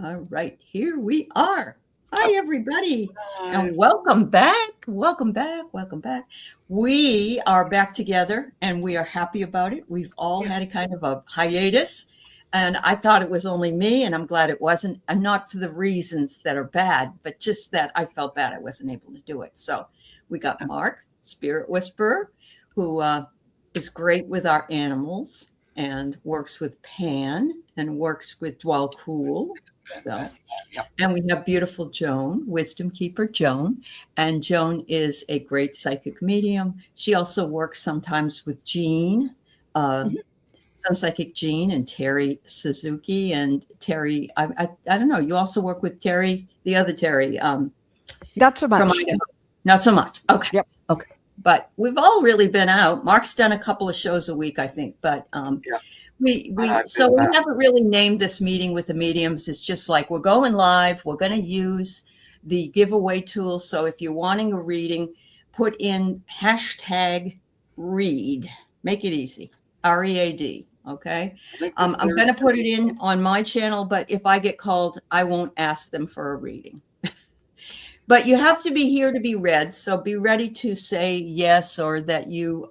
All right, here we are. Hi, everybody, Hi. and welcome back. Welcome back. Welcome back. We are back together, and we are happy about it. We've all had a Yes. kind of a hiatus, and I thought it was only me, and I'm glad it wasn't. And not for the reasons that are bad, but just that I felt bad I wasn't able to do it. So we got Mark, Spirit Whisperer, who is great with our animals and works with Pan and works with Dwell Cool. So, Yep. and we have beautiful Joan, Wisdom Keeper Joan. And Joan is a great psychic medium. She also works sometimes with Jean, Mhm. Sun Psychic Jean and Terry Suzuki. And Terry, I don't know, you also work with Terry, the other Terry Not so from much. Idaho. Not so much. Okay. Yep. Okay. But we've all really been out. Mark's done a couple of shows a week, I think. But Yeah. we I've so been we back. haven't really named this meeting with the mediums. It's just like we're going live. We're going to use the giveaway tool. So if you're wanting a reading, put in hashtag read. Make it easy. READ. Okay. I think this I'm going to put it Thursday- in on my channel, but if I get called, I won't ask them for a reading. But you have to be here to be read. So be ready to say yes or that you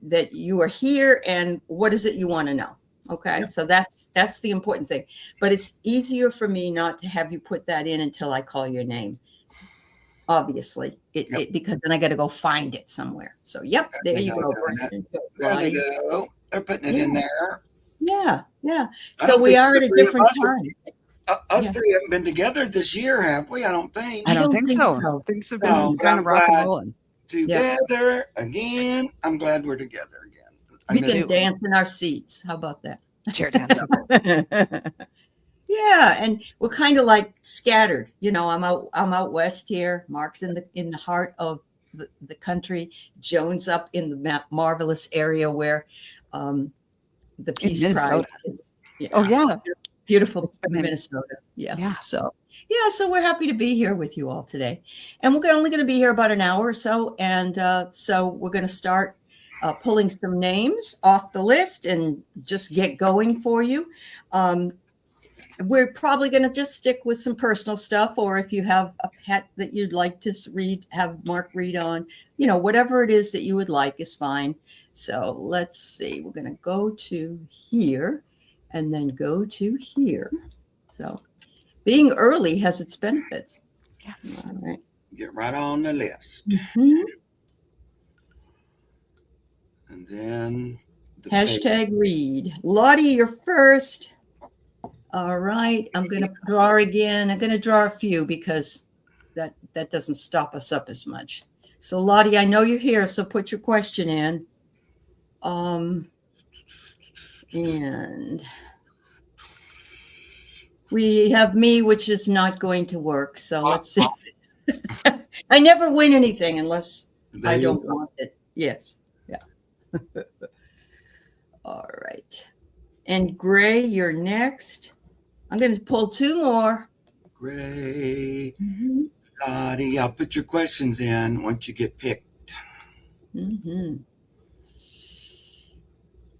that you are here and what is it you want to know. Okay. Yep. So that's the important thing. But it's easier for me not to have you put that in until I call your name. Obviously, Yep. because then I got to go find it somewhere. So yep, there They you go go. doing it. Brendan. There they Lonnie. go. They're putting it in Yeah. there. Yeah, yeah. I So don't we think are the at a three of different us are- time. Us Yeah. three haven't been together this year, have we? I don't think. I don't don't think think so. so. Things have No, been but kind I'm of rock glad. and rolling. Together again. I'm glad we're together again. I We miss can you. dance in our seats. How about that? Chair dance. Yeah, and we're kind of like scattered. You know, I'm out west here. Mark's in the heart of the country. Joan's up in the marvelous area where the Peace Prize Minnesota. is. Yeah, Oh yeah. beautiful It's been in- Minnesota. Yeah. Yeah. So we're happy to be here with you all today, and we're only going to be here about an hour or so, and so we're going to start pulling some names off the list and just get going for you. We're probably going to just stick with some personal stuff, or if you have a pet that you'd like to have Mark read on, whatever it is that you would like is fine. So let's see, we're going to go to here and then go to here. So being early has its benefits. Yes. All right. Get right on the list. Mhm. And then the Hashtag read. Lottie, you're first. All right. I'm going to draw again. I'm going to draw a few because that doesn't stop us up as much. So Lottie, I know you're here, so put your question in. And we have me, which is not going to work. So let's see. I never win anything unless There I you don't go. want it. Yes. Yeah. All right. And Gray, you're next. I'm going to pull two more. Great. Lottie, I'll put your questions in once you get picked. Mm-hmm.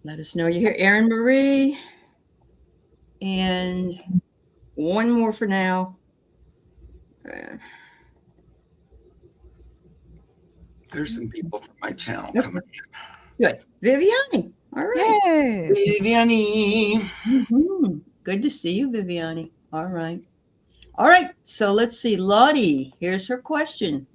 Let us know you're here. Erin Marie. And one more for now. There's some people from my channel Okay. coming Good. Viviani. All right. Yay. in. Viviani. Mm-hmm. Good to see you, Viviani. All right. All right. So let's see. Lottie, here's her question.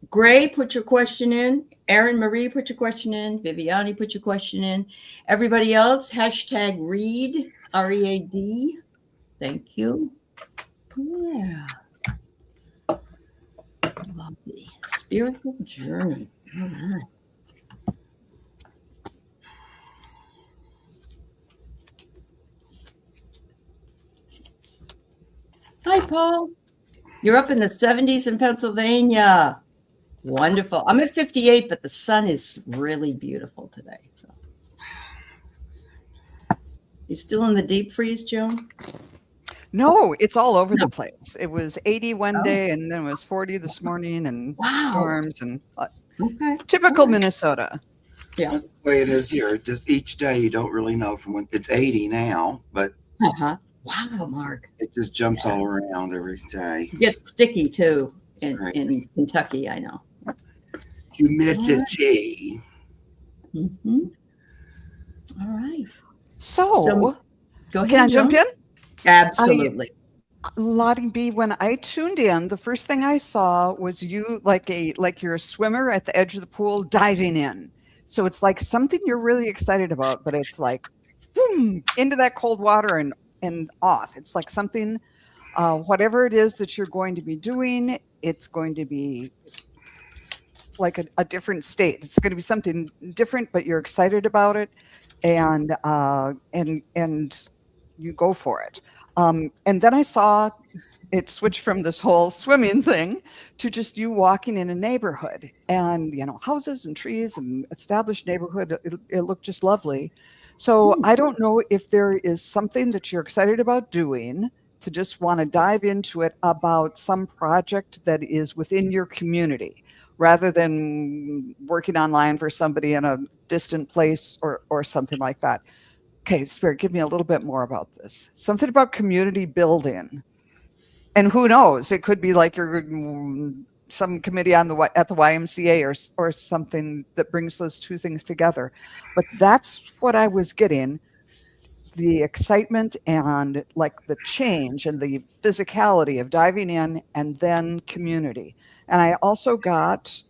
Gray, put your question in. Erin Marie, put your question in. Viviani, put your question in. Everybody else, hashtag read, READ. Thank you. Yeah. Lovely. Spiritual journey. All right. Hi, Paul. You're up in the 70s in Pennsylvania. Wonderful. I'm at 58, but the sun is really beautiful today. So, you still in the deep freeze, Joan? No, it's all over the place. It was 80 one Oh. day, and then it was 40 this morning, and Wow. storms, and Okay. typical All right. Minnesota. Yeah. That's the way it is here. Just each day you don't really know from when it's 80 now, but Uh-huh. Wow, Mark. It just jumps all around every day. It gets sticky too Right. in Kentucky, I know. Humidity. Mm-hmm. All right. So, Go can I ahead, jump Joan. in? Absolutely. Lottie B, when I tuned in, the first thing I saw was you like you're a swimmer at the edge of the pool diving in. So it's like something you're really excited about, but it's like boom into that cold water and off. It's like something, whatever it is that you're going to be doing, it's going to be like a different state. It's going to be something different, but you're excited about it, and you go for it. And then I saw it switched from this whole swimming thing to just you walking in a neighborhood, and houses and trees and established neighborhood. It looked just lovely. So I don't know if there is something that you're excited about doing, to just want to dive into it about some project that is within your community, rather than working online for somebody in a distant place or something like that. Okay, Spirit, give me a little bit more about this. Something about community building. And who knows? It could be like you're some committee at the YMCA or something that brings those two things together. But that's what I was getting, the excitement and like the change and the physicality of diving in, and then community. And I also got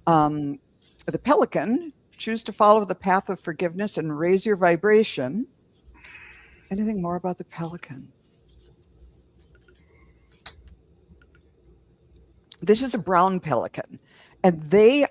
the pelican, choose to follow the path of forgiveness and raise your vibration. Anything more about the pelican? This is a brown pelican, and they're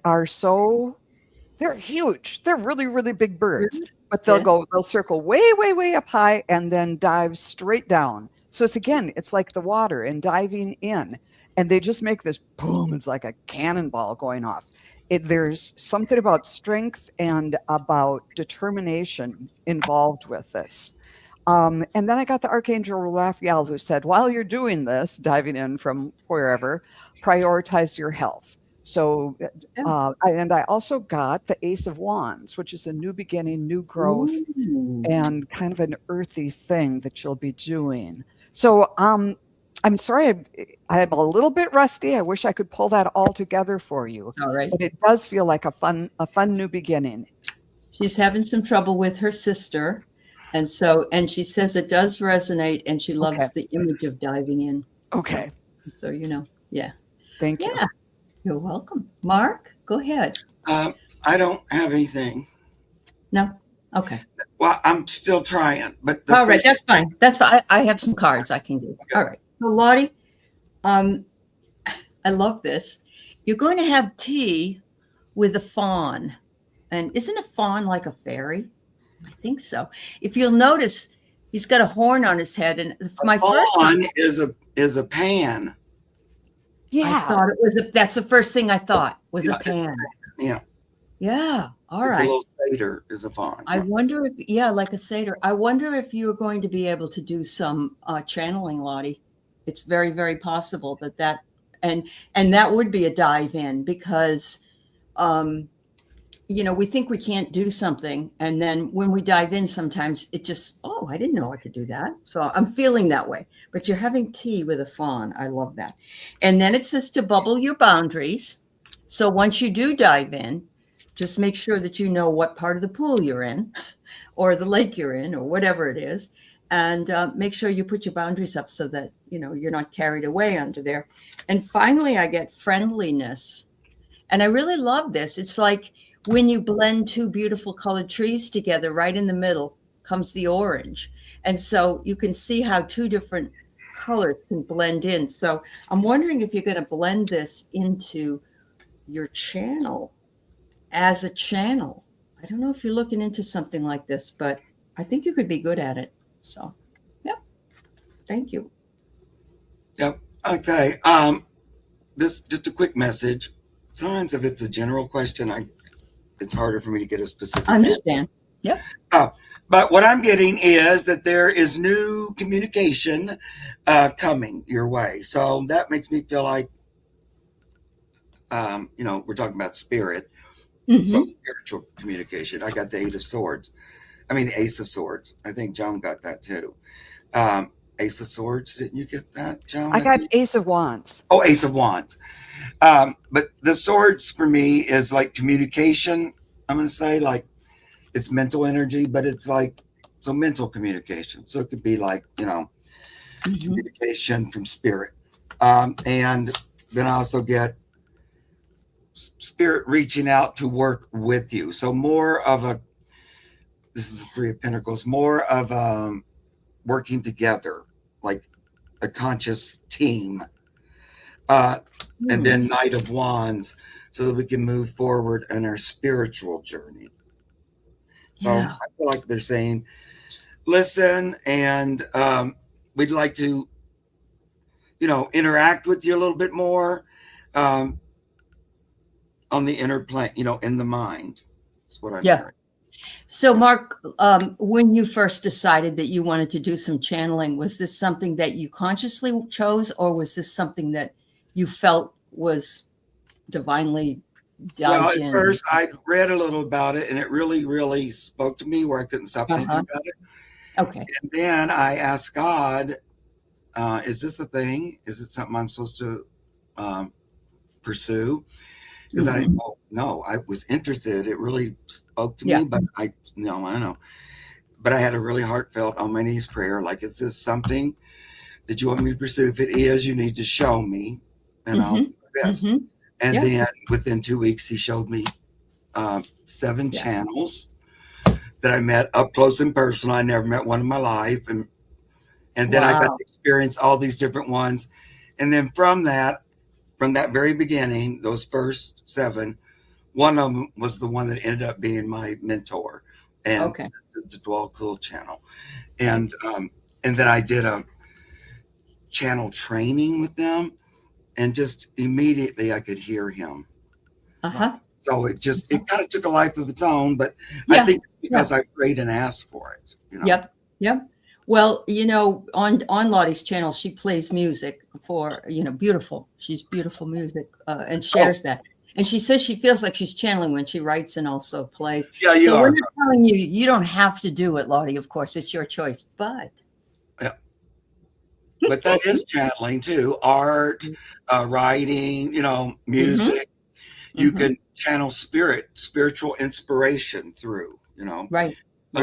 huge. They're really, really big birds, but they'll circle way, way, way up high and then dive straight down. So it's like the water and diving in, and they just make this boom. It's like a cannonball going off. There's something about strength and about determination involved with this. And then I got the Archangel Raphael, who said, while you're doing this, diving in from wherever, prioritize your health. So, and I also got the Ace of Wands, which is a new beginning, new growth, and kind of an earthy thing that you'll be doing. So, I'm sorry, I'm a little bit rusty. I wish I could pull that all together for you. All right. But it does feel like a fun new beginning. She's having some trouble with her sister. And she says it does resonate, and she loves the image of diving in. Okay. So, yeah. Thank you. Yeah. You're welcome. Mark, go ahead. I don't have anything. No? Okay. Well, I'm still trying, but all right, that's fine. That's fine. I have some cards I can do. Okay. All right. So Lottie, I love this. You're going to have tea with a fawn. And isn't a fawn like a fairy? I think so. If you'll notice, he's got a horn on his head, and my first fawn is a pan. Yeah, I thought it was that's the first thing I thought was a pan. Yeah. Yeah. All right. A little satyr is a fawn. I wonder if, like a satyr. I wonder if you're going to be able to do some channeling, Lottie. It's very, very possible that and that would be a dive in, because we think we can't do something, and then when we dive in, sometimes it just, I didn't know I could do that. So I'm feeling that way. But you're having tea with a fawn. I love that. And then it says to bubble your boundaries. So once you do dive in, just make sure that you know what part of the pool you're in, or the lake you're in, or whatever it is, and make sure you put your boundaries up so that you're not carried away under there. And finally, I get friendliness, and I really love this. It's like when you blend two beautiful colored trees together, right in the middle comes the orange. And so you can see how two different colors can blend in. So I'm wondering if you're going to blend this into your channel as a channel. I don't know if you're looking into something like this, but I think you could be good at it. So, yep. Thank you. Yep. Okay. This just a quick message. Sometimes if it's a general question, it's harder for me to get a specific. I understand. Yep. But what I'm getting is that there is new communication coming your way. So that makes me feel like, we're talking about spirit. Mm-hmm. So spiritual communication. I got the Ace of Swords. I think Joan got that too. Ace of Swords. Didn't you get that, Joan? I got think? Ace of Wands. Oh, Ace of Wands. But the swords for me is like communication. I'm going to say like it's mental energy, but it's like so mental communication. So it could be like, communication from spirit. And then I also get spirit reaching out to work with you. So more of this is the Three of Pentacles, more of working together, like a conscious team. And then Knight of Wands, so that we can move forward in our spiritual journey. So I feel like they're saying, listen, and we'd like to, interact with you a little bit more on the inner plane, in the mind. That's what I'm hearing. So, Mark, when you first decided that you wanted to do some channeling, was this something that you consciously chose, or was this something that you felt was divinely dived in? Well, at first I'd read a little about it, and it really, really spoke to me where I couldn't stop thinking about it. Okay. And then I asked God, is this a thing? Is it something I'm supposed to pursue? Because I didn't know. I was interested. It really spoke to me, but I don't know. But I had a really heartfelt on my knees prayer. Like, is this something that you want me to pursue? If it is, you need to show me, and I'll do my best. And then within 2 weeks, he showed me 7 channels that I met up close and personal. I never met one in my life. And then I got to experience all these different ones. And then from that very beginning, those first 7, one of them was the one that ended up being my mentor and the Dwell Cool channel. And then I did a channel training with them, and just immediately I could hear him. So it kind of took a life of its own, but I think because I prayed and asked for it. Yep. Well, on Lottie's channel, she plays music for, beautiful. She's beautiful music and shares that. And she says she feels like she's channeling when she writes and also plays. Yeah, you so are. We're not telling you, you don't have to do it, Lottie. Of course, it's your choice, but. But that is channeling too. Art, writing, music. You can channel spiritual inspiration through, Right. A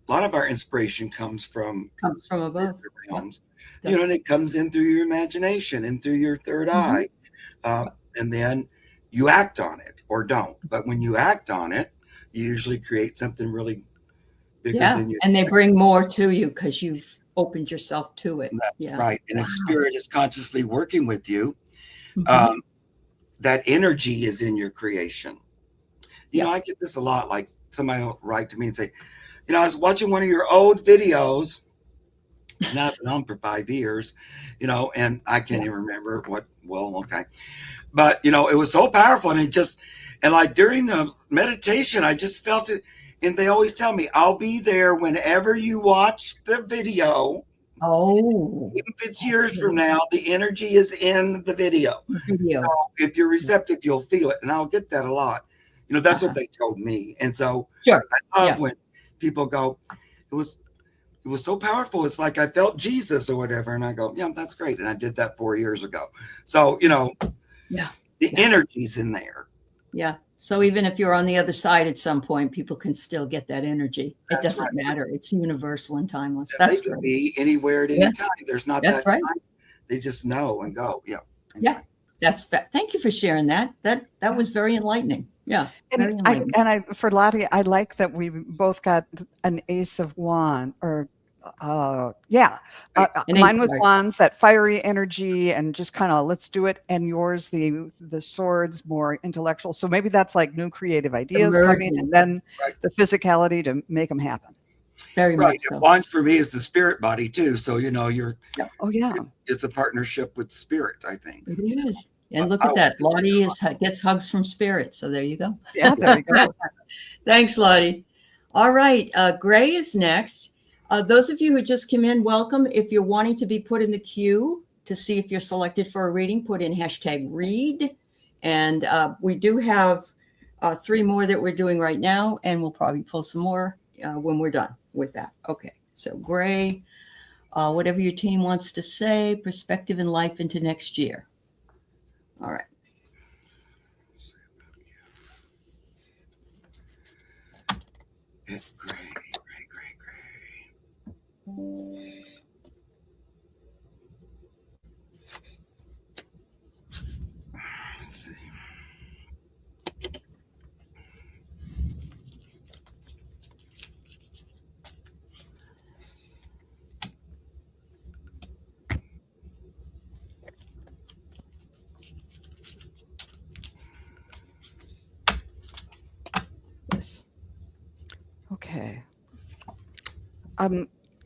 lot of our inspiration comes from above. Realms, and it comes in through your imagination and through your third eye. And then you act on it or don't. But when you act on it, you usually create something really bigger than you. And they bring more to you because you've opened yourself to it. That's right. And if spirit is consciously working with you, that energy is in your creation. I get this a lot. Like somebody will write to me and say, I was watching one of your old videos. Now I've been on for 5 years, and I can't even remember what. Well, okay. But, it was so powerful. And like during the meditation, I just felt it. And they always tell me, I'll be there whenever you watch the video. Oh. Even if it's years from now, the energy is in the video. So if you're receptive, you'll feel it. And I'll get that a lot. That's what they told me. And so I love when people go, it was so powerful. It's like I felt Jesus or whatever. And I go, yeah, that's great. And I did that 4 years ago. So, the energy's in there. Yeah. So even if you're on the other side at some point, people can still get that energy. It doesn't matter. It's universal and timeless. That's they great. Can be anywhere at any time. There's not that right. time. They just know and go. Yeah. Yeah. Thank you for sharing that. That was very enlightening. Yeah. And for Lottie, I like that we both got an Ace of Wands mine was Wands, that fiery energy and just kind of let's do it. And yours, the swords, more intellectual. So maybe that's like new creative ideas coming, and then the physicality to make them happen. Very much so. Wands for me is the spirit body too. So, you're, it's a partnership with spirit, I think. It is. And look at that. Lottie gets hugs from spirit. So there you go. Yeah, there you go. Thanks, Lottie. All right. Gray is next. Those of you who just came in, welcome. If you're wanting to be put in the queue to see if you're selected for a reading, put in #read. And we do have 3 more that we're doing right now, and we'll probably pull some more when we're done with that. Okay, so Gray. whatever your team wants to say, perspective in life into next year. All right. It's great. Let's see. Yes. Okay.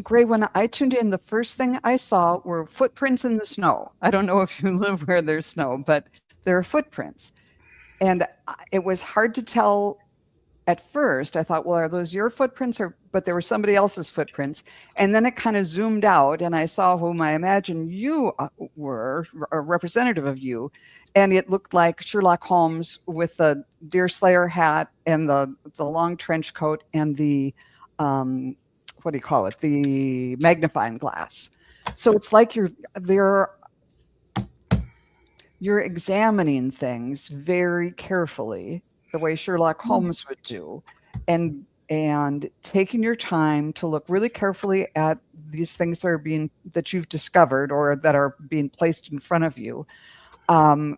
Gray, when I tuned in, the first thing I saw were footprints in the snow. I don't know if you live where there's snow, but there are footprints. And it was hard to tell at first. I thought, well, are those your footprints? But there were somebody else's footprints. And then it kind of zoomed out and I saw whom I imagined you were, a representative of you. And it looked like Sherlock Holmes with the Deerslayer hat and the long trench coat and the, what do you call it? The magnifying glass. So it's like you're examining things very carefully, the way Sherlock Holmes would do, and taking your time to look really carefully at these things that you've discovered or that are being placed in front of you. And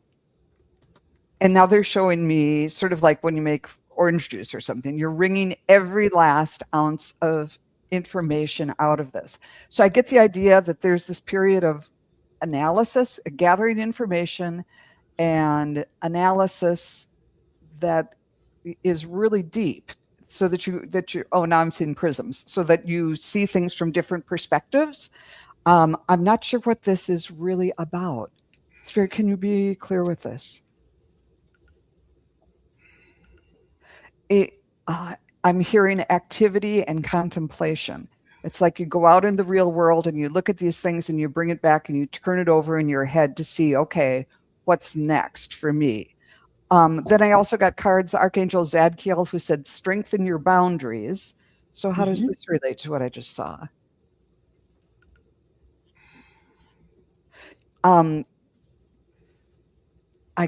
now they're showing me sort of like when you make orange juice or something, you're wringing every last ounce of information out of this. So I get the idea that there's this period of analysis, gathering information and analysis that is really deep, so that you oh, now I'm seeing prisms, so that you see things from different perspectives. I'm not sure what this is really about. Spirit, can you be clear with this? I'm hearing activity and contemplation. It's like you go out in the real world and you look at these things and you bring it back and you turn it over in your head to see, okay, what's next for me? Then I also got cards, Archangel Zadkiel, who said, strengthen your boundaries. So how does this relate to what I just saw? I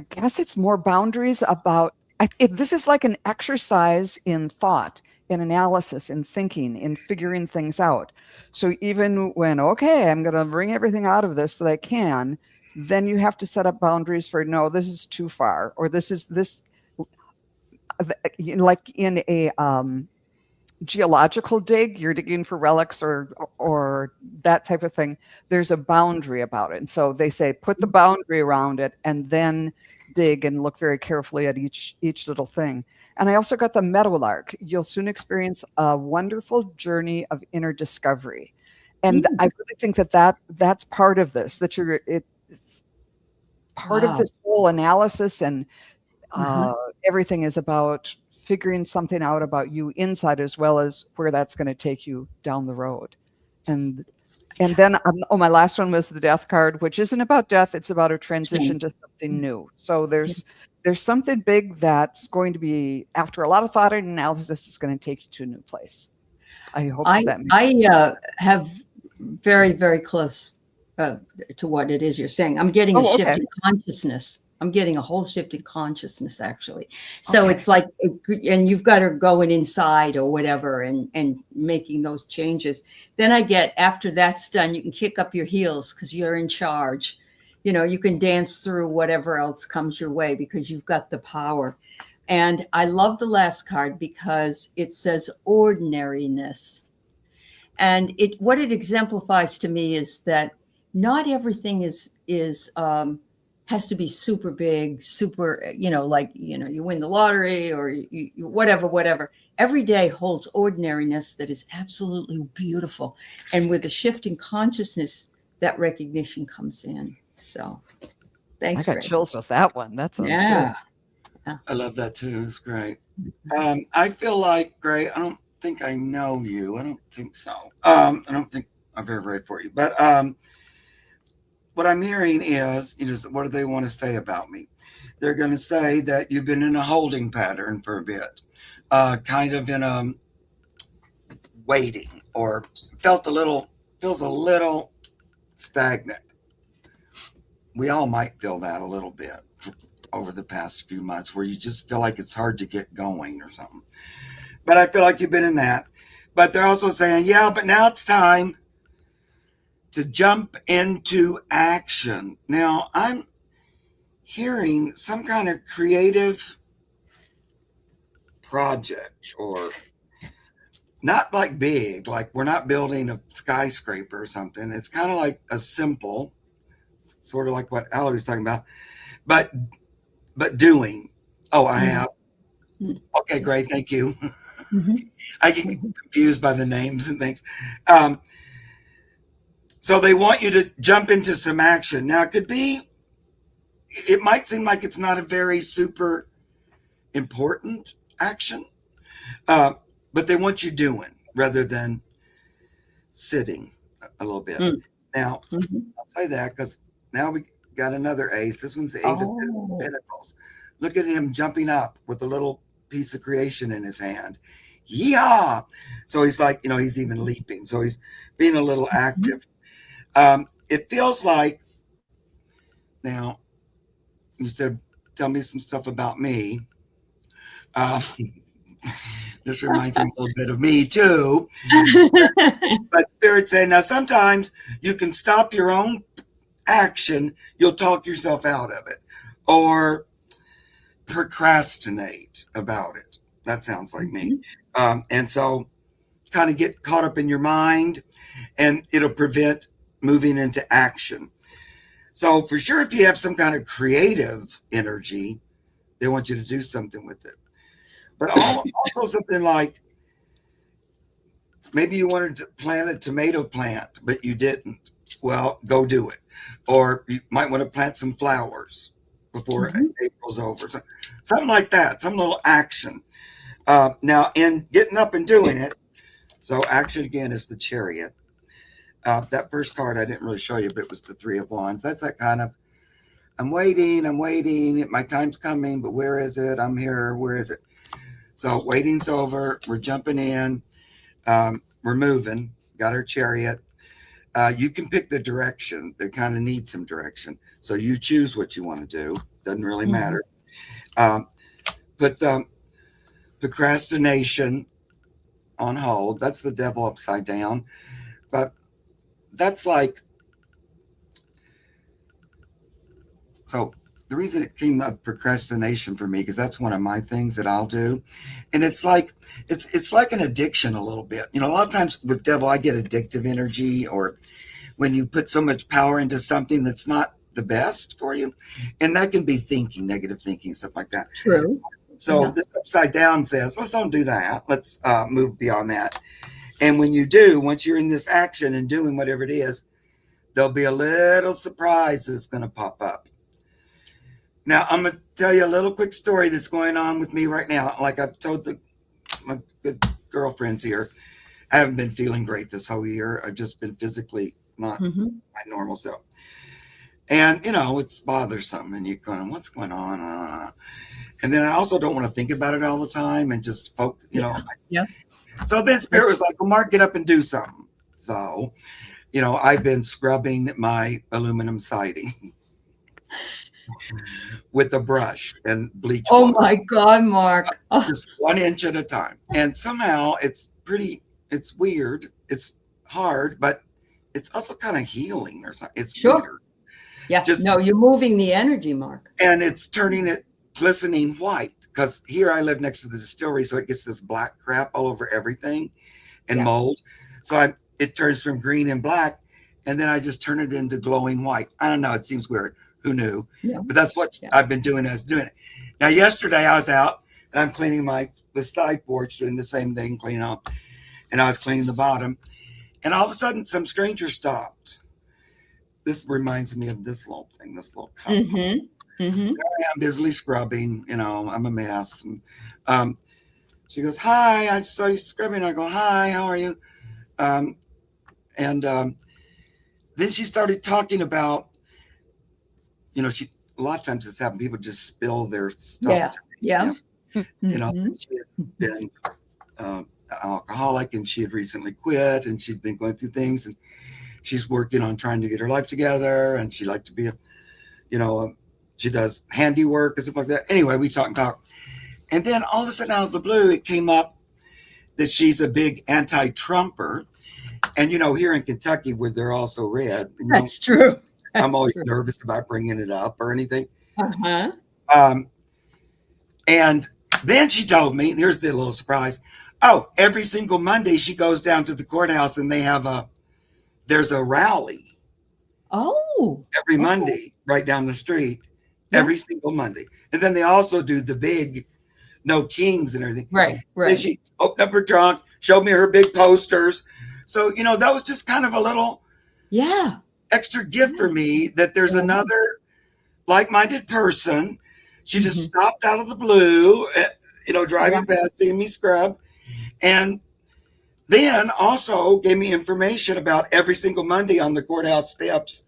guess it's more boundaries about, this is like an exercise in thought, in analysis, in thinking, in figuring things out. So even when, okay, I'm going to bring everything out of this that I can, then you have to set up boundaries for, no, this is too far, or this, like in a geological dig, you're digging for relics or that type of thing. There's a boundary about it. And so they say, put the boundary around it and then dig and look very carefully at each little thing. And I also got the meadowlark. You'll soon experience a wonderful journey of inner discovery. And I really think that's part of this, that it's part of this whole analysis, and everything is about figuring something out about you inside, as well as where that's going to take you down the road. And then, my last one was the death card, which isn't about death. It's about a transition to something new. So there's something big that's going to be, after a lot of thought and analysis, is going to take you to a new place. I hope that makes sense. I have very, very close to what it is you're saying. I'm getting a shift in consciousness. I'm getting a whole shift in consciousness, actually. So it's like, and you've got her going inside or whatever and making those changes. Then I get, after that's done, you can kick up your heels because you're in charge. You know, you can dance through whatever else comes your way because you've got the power. And I love the last card because it says ordinariness. And what it exemplifies to me is that not everything has to be super big, super, like, you win the lottery or you whatever. Every day holds ordinariness that is absolutely beautiful. And with a shift in consciousness, that recognition comes in. So thanks. I got chills with that one. That's good. I love that too. It's great. I feel like, Gray, I don't think I know you. I don't think so. I don't think I've ever read for you. But what I'm hearing is, what do they want to say about me? They're going to say that you've been in a holding pattern for a bit, kind of in a waiting, or felt a little feels a little stagnant. We all might feel that a little bit over the past few months, where you just feel like it's hard to get going or something. But I feel like you've been in that. But they're also saying, yeah, but now it's time to jump into action. Now, I'm hearing some kind of creative project, or not like big, like we're not building a skyscraper or something. It's kind of like a simple, sort of like what Aley was talking about, but doing. Oh, I have. Okay, great. Thank you. I get confused by the names and things. So they want you to jump into some action. Now, it might seem like it's not a very super important action, but they want you doing rather than sitting a little bit. Now, I'll say that because now we got another ace. This one's the Eight of Pentacles. Look at him jumping up with a little piece of creation in his hand. Yeah. So he's like, he's even leaping. So he's being a little active. It feels like, now, you said, tell me some stuff about me. This reminds me a little bit of me too. But Spirit saying, now sometimes you can stop your own action. You'll talk yourself out of it, or procrastinate about it. That sounds like me. And so kind of get caught up in your mind, and it'll prevent moving into action. So for sure, if you have some kind of creative energy, they want you to do something with it. But also something like, maybe you wanted to plant a tomato plant, but you didn't. Well, go do it. Or you might want to plant some flowers before April's over. So, something like that, some little action. Now, in getting up and doing it, so action again is the Chariot. That first card I didn't really show you, but it was the Three of Wands. That's that kind of, I'm waiting, my time's coming, but where is it? I'm here, where is it? So waiting's over, we're jumping in, we're moving, got our Chariot. You can pick the direction. They kind of need some direction. So you choose what you want to do. Doesn't really matter. Put the procrastination on hold. That's the Devil upside down. But that's like, so the reason it came up procrastination for me, because that's one of my things that I'll do. And it's like, it's like an addiction a little bit. A lot of times with Devil, I get addictive energy, or when you put so much power into something that's not the best for you. And that can be thinking, negative thinking, stuff like that. True. So this upside down says, let's don't do that. Let's move beyond that. And when you do, once you're in this action and doing whatever it is, there'll be a little surprise that's going to pop up. Now, I'm going to tell you a little quick story that's going on with me right now. Like I've told my good girlfriends here, I haven't been feeling great this whole year. I've just been physically not my normal self. And, it's bothersome. And you're going, what's going on? And then I also don't want to think about it all the time and just focus, So then Spirit was like, well, Mark, get up and do something. So, I've been scrubbing my aluminum siding with a brush and bleach water. Oh my God, Mark. Just 1 inch at a time. And somehow it's weird. It's hard, but it's also kind of healing or something. It's weird. Yeah. You're moving the energy, Mark. And it's turning it glistening white, because here I live next to the distillery, so it gets this black crap all over everything and mold. So it turns from green and black, and then I just turn it into glowing white. I don't know. It seems weird. Who knew? Yeah. But that's what I've been doing as doing it. Now, yesterday I was out and I'm cleaning the side porch, doing the same thing, cleaning up, and I was cleaning the bottom, and all of a sudden some stranger stopped. This reminds me of this little thing, this little cup. I'm busily scrubbing, I'm a mess. And, she goes, hi, I saw you scrubbing. I go, hi, how are you? And then she started talking about, a lot of times it's happened, people just spill their stuff. Yeah. She had been alcoholic, and she had recently quit, and she'd been going through things, and she's working on trying to get her life together, and she liked to be she does handiwork and stuff like that. Anyway, we talk. And then all of a sudden, out of the blue, it came up that she's a big anti-Trumper. And, here in Kentucky, where they're also red, That's true. I'm always nervous about bringing it up or anything. Uh-huh. And then she told me, here's the little surprise. Oh, every single Monday she goes down to the courthouse and there's a rally. Oh. Every Monday, right down the street, every single Monday. And then they also do the big No Kings and everything. Right. And she opened up her trunk, showed me her big posters. So, that was just kind of a little extra gift for me that there's another like-minded person. She just stopped out of the blue, driving past, seeing me scrub. And then also gave me information about every single Monday on the courthouse steps.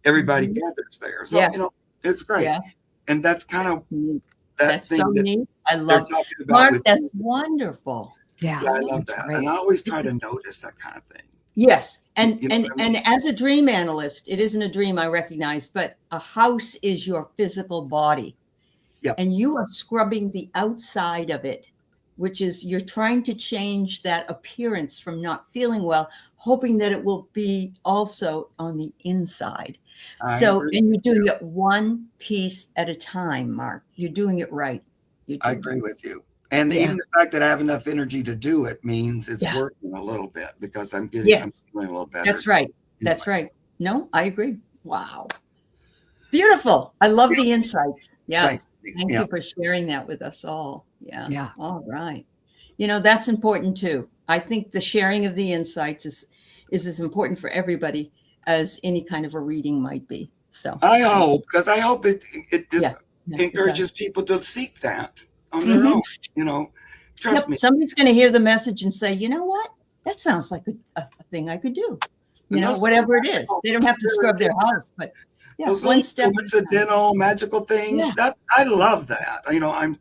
Everybody gathers there. So, it's great. Yeah. And that's kind of that's so neat. I love it. Mark, that's wonderful. Yeah, I love that. Great. And I always try to notice that kind of thing. Yes. And as a dream analyst, it isn't a dream, I recognize, but a house is your physical body. Yep. And you are scrubbing the outside of it, which is you're trying to change that appearance from not feeling well, hoping that it will be also on the inside. And you're doing it one piece at a time, Mark. You're doing it right. I agree with you. And even the fact that I have enough energy to do it means it's working a little bit because I'm feeling a little better. That's right. That's right. No, I agree. Wow. Beautiful. I love the insights. Yeah. Thanks. Thank you for sharing that with us all. Yeah. Yeah. All right. That's important too. I think the sharing of the insights is as important for everybody as any kind of a reading might be. So I hope it just encourages people to seek that on their own, trust me. Somebody's going to hear the message and say, you know what? That sounds like a thing I could do. Whatever it is. They don't have to scrub their house, but those one step. Coincidental, magical things. That I love that. I'm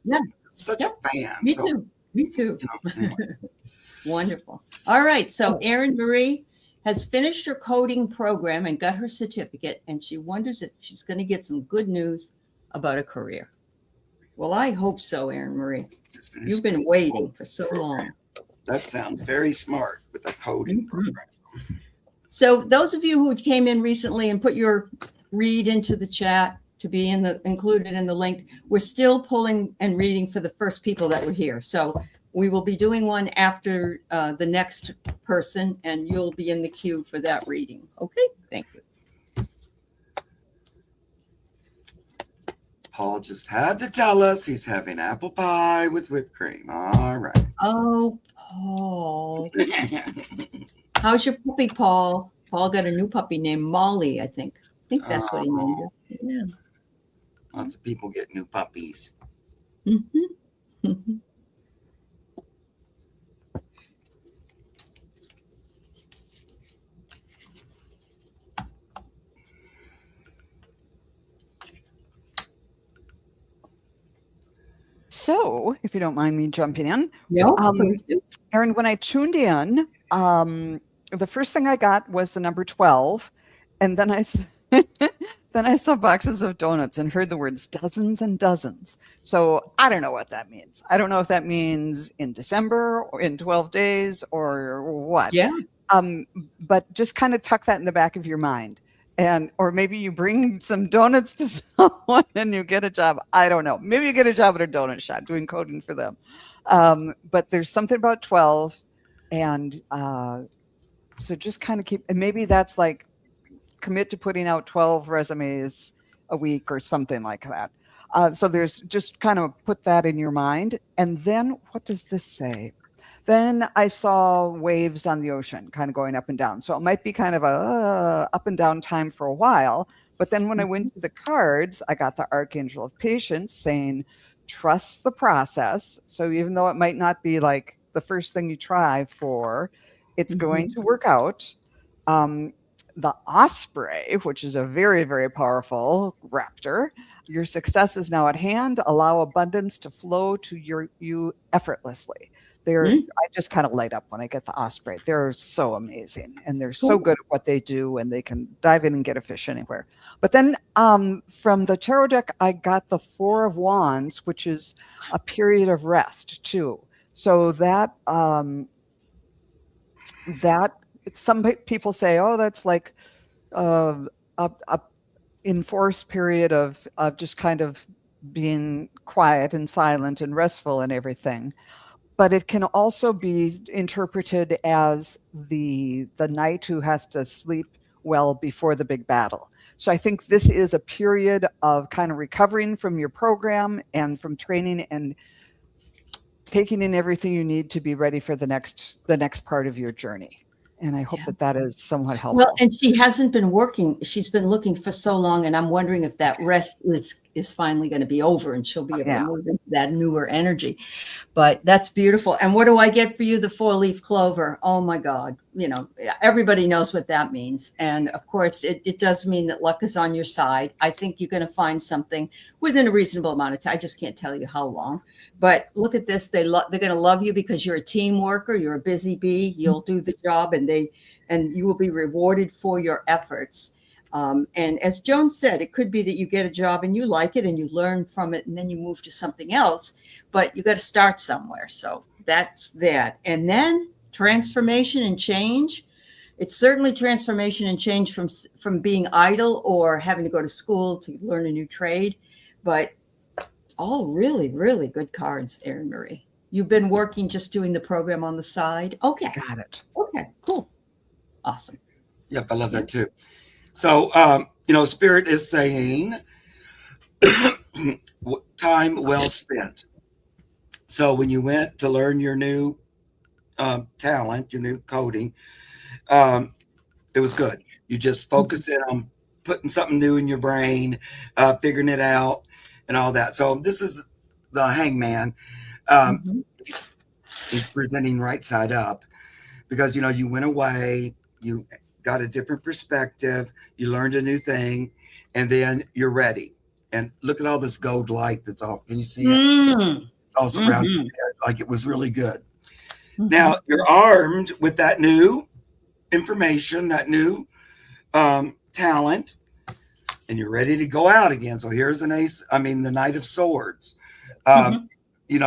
such a fan. Me too. Me too. Anyway. Wonderful. All right. So Erin Marie has finished her coding program and got her certificate, and she wonders if she's going to get some good news about a career. Well, I hope so, Erin Marie. You've been waiting for so long. That sounds very smart with the coding program. So those of you who came in recently and put your read into the chat to be included in the link, we're still pulling and reading for the first people that were here. So we will be doing one after the next person, and you'll be in the queue for that reading. Okay, thank you. Paul just had to tell us he's having apple pie with whipped cream. All right. Oh, Paul. How's your puppy, Paul? Paul got a new puppy named Molly, I think. I think that's what he named her. Yeah. Lots of people get new puppies. Mm-hmm. Mm-hmm. So, if you don't mind me jumping in, please do. Erin, when I tuned in, the first thing I got was the number 12, and then I saw boxes of donuts and heard the words dozens and dozens. So I don't know what that means. I don't know if that means in December or in 12 days or what. Yeah. But just kind of tuck that in the back of your mind. Or maybe you bring some donuts to someone and you get a job. I don't know. Maybe you get a job at a donut shop doing coding for them. But there's something about 12. And so just kind of and maybe that's like commit to putting out 12 resumes a week or something like that. So there's just kind of put that in your mind. And then what does this say? Then I saw waves on the ocean kind of going up and down. So it might be kind of a up and down time for a while. But then when I went to the cards, I got the Archangel of Patience saying, trust the process. So even though it might not be like the first thing you try for, it's going to work out. The Osprey, which is a very, very powerful raptor, your success is now at hand. Allow abundance to flow to you effortlessly. I just kind of light up when I get the osprey. They're so amazing, and they're so good at what they do, and they can dive in and get a fish anywhere. But then from the tarot deck, I got the Four of Wands, which is a period of rest too. So that some people say, oh, that's like a enforced period of just kind of being quiet and silent and restful and everything. But it can also be interpreted as the knight who has to sleep well before the big battle. So I think this is a period of kind of recovering from your program and from training and taking in everything you need to be ready for the next part of your journey. And I hope that is somewhat helpful. Well, and she hasn't been working. She's been looking for so long, and I'm wondering if that rest is finally going to be over, and she'll be able to move into that newer energy. But that's beautiful. And what do I get for you? The 4-leaf clover. Oh my God. You know, everybody knows what that means. And of course, it does mean that luck is on your side. I think you're going to find something within a reasonable amount of time. I just can't tell you how long. But look at this. They're going to love you because you're a team worker. You're a busy bee. You'll do the job, and you will be rewarded for your efforts. And as Joan said, it could be that you get a job and you like it and you learn from it and then you move to something else, but you got to start somewhere. So that's that. And then transformation and change. It's certainly transformation and change from being idle or having to go to school to learn a new trade, but all really, really good cards, Erin Marie. You've been working, just doing the program on the side. Okay. Got it. Okay, cool. Awesome. Yep, I love that too. So, Spirit is saying time well spent. So when you went to learn your new talent, your new coding, it was good. You just focused in on putting something new in your brain, figuring it out and all that. So this is the Hangman. He's presenting right side up because, you went away, you got a different perspective, you learned a new thing, and then you're ready. And look at all this gold light that's all, can you see it? It's all surrounding your head, like it was really good. Now you're armed with that new information, that new talent, and you're ready to go out again. So here's the Knight of Swords. You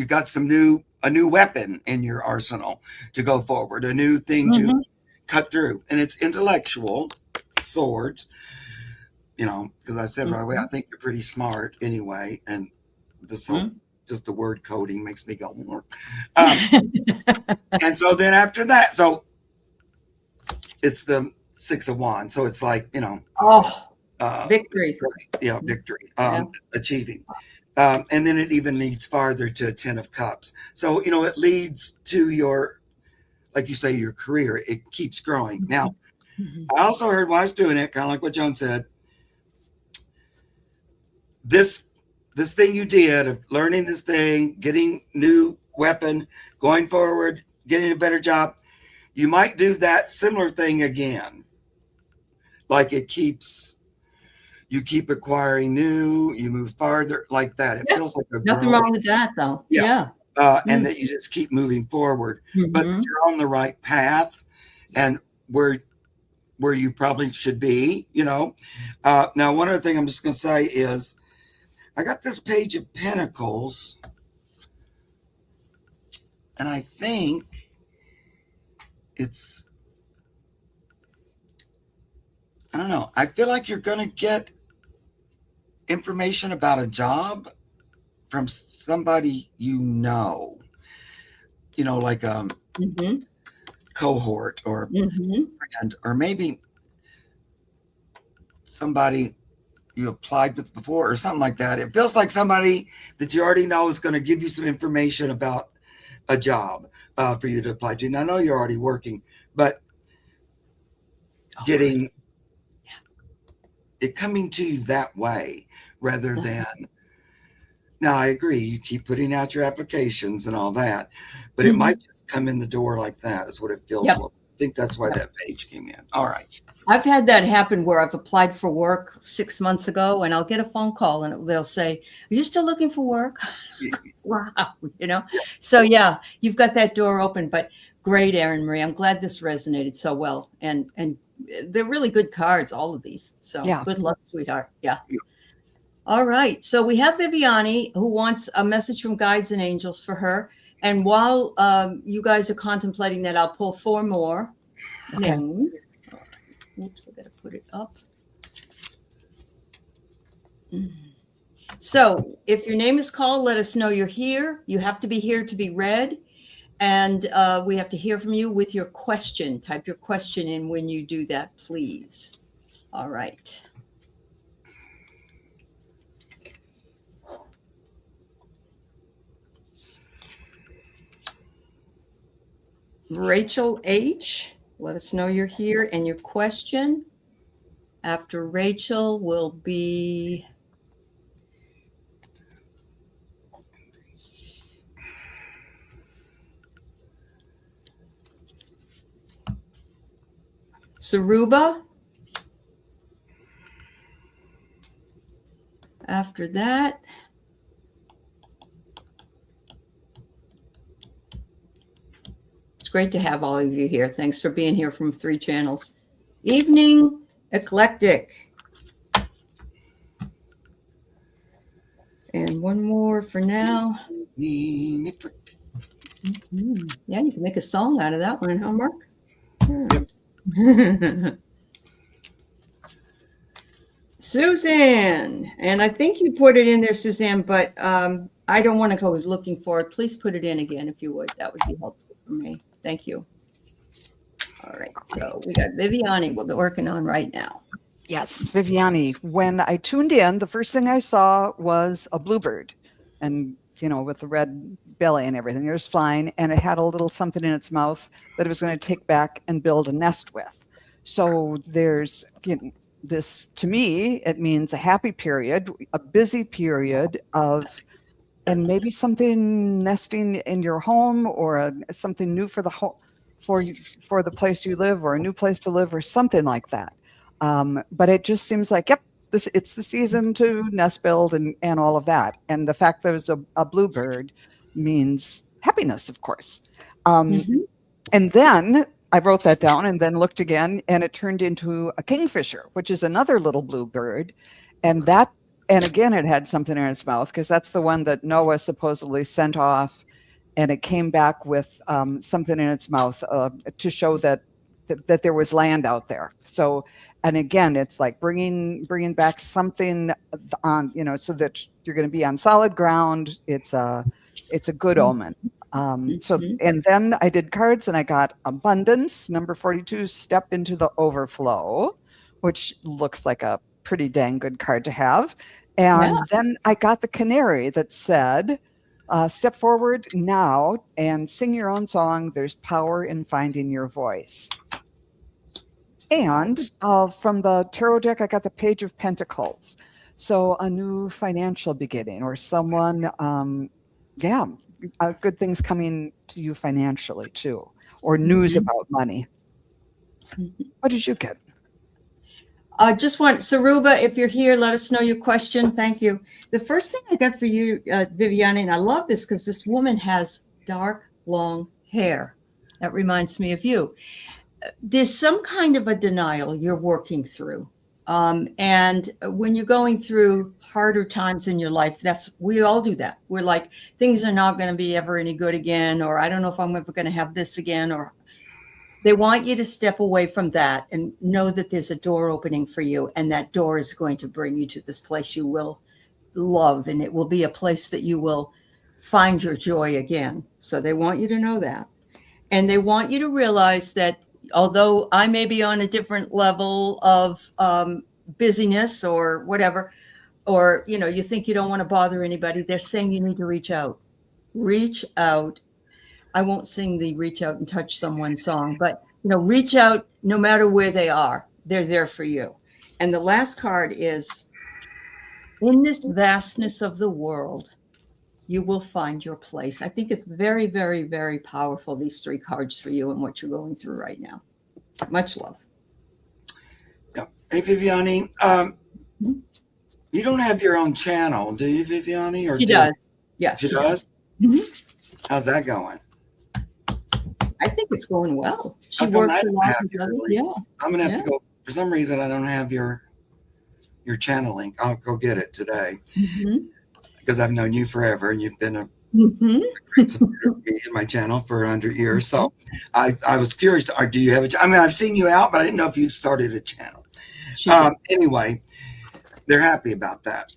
got a new weapon in your arsenal to go forward, a new thing to cut through, and it's intellectual swords. Because I said right away, I think you're pretty smart anyway, and this whole just the word coding makes me go more. And so then after that, so it's the 6 of Wands, so it's like victory. Victory, achieving. And then it even leads farther to a 10 of Cups. So, it leads to your, like you say, your career. It keeps growing. Now, I also heard while I was doing it, kind of like what Joan said, this thing you did of learning this thing, getting new weapon, going forward, getting a better job, you might do that similar thing again. Like you keep acquiring new, you move farther like that. It feels like nothing wrong with that though. Yeah. And that you just keep moving forward, but you're on the right path and where you probably should be, Now, one other thing I'm just going to say is I got this Page of Pentacles and I think I don't know. I feel like you're going to get information about a job from somebody like cohort or friend, or maybe somebody you applied with before or something like that. It feels like somebody that you already know is going to give you some information about a job for you to apply to. And I know you're already working, but getting it coming to you that way rather than, now I agree, you keep putting out your applications and all that, but it might just come in the door like that is what it feels like. I think that's why that page came in. All right. I've had that happen where I've applied for work 6 months ago and I'll get a phone call and they'll say, "Are you still looking for work?" Wow, you know? So yeah, you've got that door open, but great, Erin Marie. I'm glad this resonated so well. And they're really good cards, all of these. So Yeah. good luck, sweetheart. Yeah. All right. So we have Viviani who wants a message from guides and angels for her. And while you guys are contemplating that, I'll pull 4 more Okay. names. Oops, I got to put it up. So if your name is called, let us know you're here. You have to be here to be read. And we have to hear from you with your question. Type your question in when you do that, please. All right. Rachel H., let us know you're here and your question. After Rachel will be Saruba. After that, it's great to have all of you here. Thanks for being here from 3 channels. Evening Eclectic. And one more for now. Yeah, you can make a song out of that one, huh, Mark? Yeah. Suzanne, and I think you put it in there, Suzanne, but I don't want to go looking for it. Please put it in again if you would. That would be helpful for me. Thank you. All right, so we got Viviani we're working on right now. Yes, Viviani. When I tuned in, the first thing I saw was a bluebird, and with the red belly and everything. It was flying, and it had a little something in its mouth that it was going to take back and build a nest with. So there's this, to me, it means a happy period, a busy period of, and maybe something nesting in your home, or something new for the home, for the place you live, or a new place to live, or something like that. But it just seems like, yep, it's the season to nest build and all of that. And the fact there's a bluebird means happiness, of course. And then I wrote that down and then looked again, and it turned into a kingfisher, which is another little blue bird. And again, it had something in its mouth, because that's the one that Noah supposedly sent off, and it came back with something in its mouth to show that there was land out there. So, and again, it's like bringing back something on, so that you're going to be on solid ground. It's a good omen. So, and then I did cards, and I got abundance, number 42, step into the overflow, which looks like a pretty dang good card to have. And then I got the canary that said, step forward now and sing your own song. There's power in finding your voice. And from the tarot deck, I got the Page of Pentacles. So a new financial beginning, or someone, good things coming to you financially too, or news about money. What did you get? Just want Saruba, if you're here, let us know your question. Thank you. The first thing I got for you, Viviani, and I love this because this woman has dark, long hair. That reminds me of you. There's some kind of a denial you're working through. And when you're going through harder times in your life, we all do that. We're like, things are not going to be ever any good again, or I don't know if I'm ever going to have this again, or they want you to step away from that and know that there's a door opening for you, and that door is going to bring you to this place you will love, and it will be a place that you will find your joy again. So they want you to know that. And they want you to realize that although I may be on a different level of busyness or whatever, or, you think you don't want to bother anybody, they're saying you need to reach out. Reach out. I won't sing the reach out and touch someone song, but, reach out no matter where they are. They're there for you. And the last card is, in this vastness of the world, you will find your place. I think it's very, very, very powerful, these 3 cards for you and what you're going through right now. Much love. Hey, Viviani, you don't have your own channel, do you, Viviani? Or She does. Yeah, She does? Mhm. How's that going? I think it's going well. She How come works I a don't lot have with your others. link? Yeah. I'm gonna have Yeah. to go. For some reason, I don't have your channel link. I'll go get it today Mhm. because I've known you forever, and you've been a Mhm. great supporter of me and my channel for 100 years. So I was curious. Do you have I mean, I've seen you out, but I didn't know if you started a channel. She did. Anyway, they're happy about that.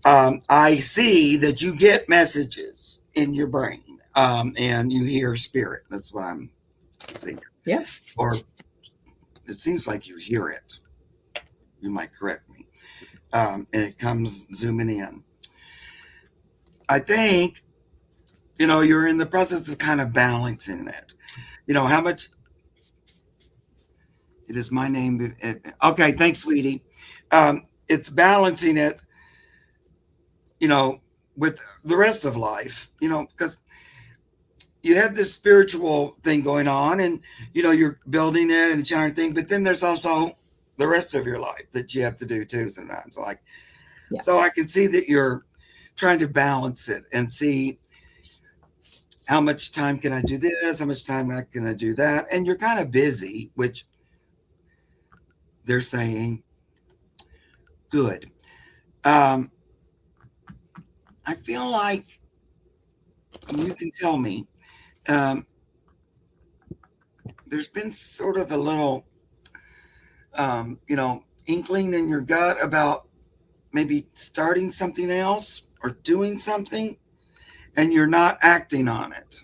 I see that you get messages in your brain, and you hear spirit. That's what I'm seeing. Yeah. Or it seems like you hear it. You might correct me. And it comes zooming in. I think, you're in the process of kind of balancing it. How much it is my name. Okay, thanks, sweetie. It's balancing it, with the rest of life, because you have this spiritual thing going on and, you're building it and the channeling thing, but then there's also the rest of your life that you have to do too sometimes. Yeah. So I can see that you're trying to balance it and see how much time can I do this? How much time can I do that? And you're kind of busy, which they're saying good. I feel like you can tell me, there's been sort of a little, inkling in your gut about maybe starting something else or doing something, and you're not acting on it.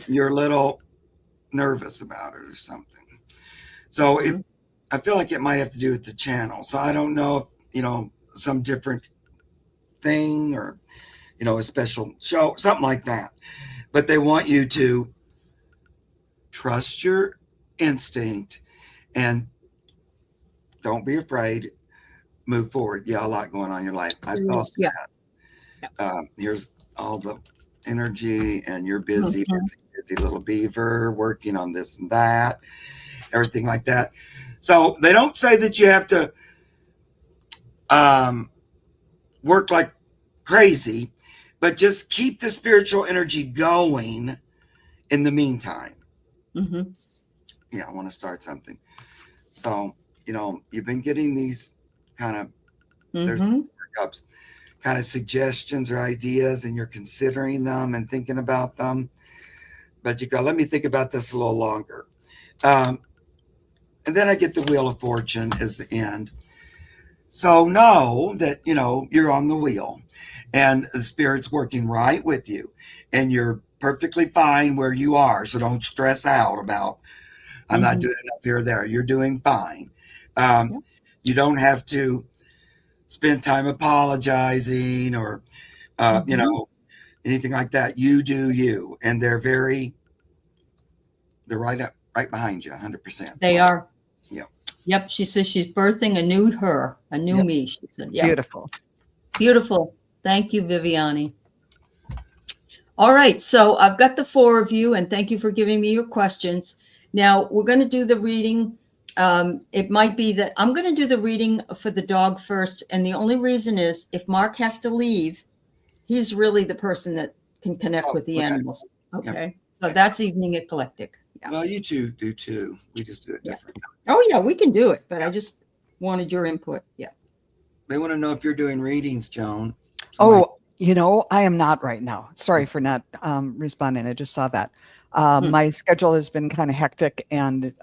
You're a little nervous about it or something. So Mhm. I feel like it might have to do with the channel. So I don't know if, some different thing or, a special show, something like that. But they want you to trust your instinct and don't be afraid. Move forward. Yeah, a lot going on in your life. I thought Yeah. here's all the energy, and you're busy, Mhm. busy little beaver working on this and that, everything like that. So they don't say that you have to work like crazy, but just keep the spiritual energy going in the meantime. Mhm. Yeah, I want to start something. So, you've been getting these kind of, there's Mhm. hiccups, kind of suggestions or ideas, and you're considering them and thinking about them. But you go, let me think about this a little longer. Um, and then I get the Wheel of Fortune as the end. So know that, you're on the wheel and the spirit's working right with you, and you're perfectly fine where you are. So don't stress out about, I'm not Mhm. doing enough here or there. You're doing fine. Um, Yeah. you don't have to spend time apologizing or, Mhm. anything like that. You do you. And they're right behind you 100%. They are. Yep. Yep. She says she's birthing a new her, a new Yep. me. She said, yeah. Beautiful. Beautiful. Thank you, Viviani. All right. So I've got the four of you, and thank you for giving me your questions. Now we're going to do the reading. It might be that I'm going to do the reading for the dog first. And the only reason is if Mark has to leave, he's really the person that can connect Oh, with the okay. animals. Yep. Okay. So that's Evening Eclectic. Yeah. Well, you two do too. We just do it Yeah. different. Oh, yeah, we can do it, but Yeah. I just wanted your input. Yeah. They want to know if you're doing readings, Joan. Somebody. Oh, I am not right now. Sorry for not responding. I just saw that. Hmm. My schedule has been kind of hectic, and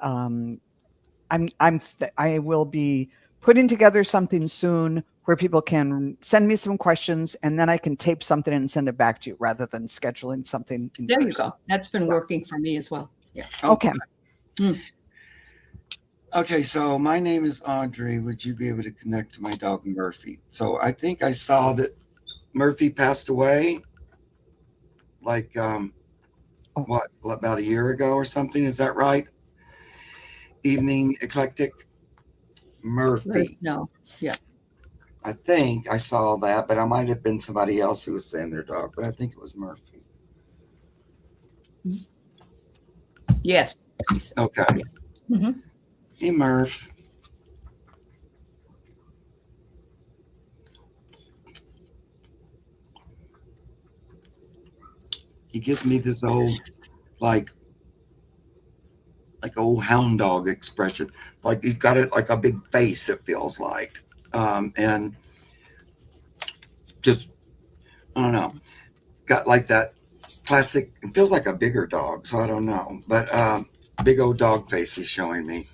I will be putting together something soon where people can send me some questions, and then I can tape something and send it back to you rather than scheduling something in There you person. go. That's been Yeah. working for me as well. Yeah. Okay. Hmm. Okay, so my name is Audrey. Would you be able to connect to my dog Murphy? So I think I saw that Murphy passed away, like Oh, what, about a year ago or something? Is that right? Evening Eclectic Let us Murphy. know. Yeah. I think I saw that, but I might have been somebody else who was saying their dog, but I think it was Murphy. Yes. She said. Okay. Yeah. Hmm. Hey, Murph. he gives me this old, like old hound dog expression. Like he's got it like a big face, it feels like. And just, I don't know, got like that classic, it feels like a bigger dog, so I don't know. But big old dog face he's showing me.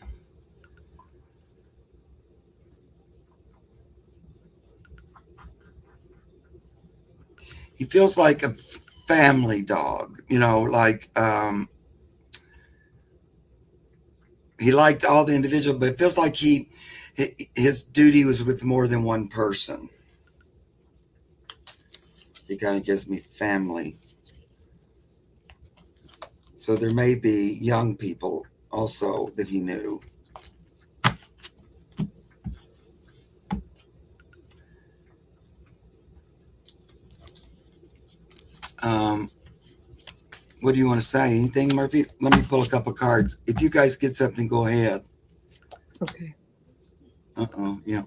He feels like a family dog, like he liked all the individual, but it feels like his duty was with more than one person. He kind of gives me family. So there may be young people also that he knew. What do you want to say? Anything, Murphy? Let me pull a couple cards. If you guys get something, go ahead. Okay. Yeah.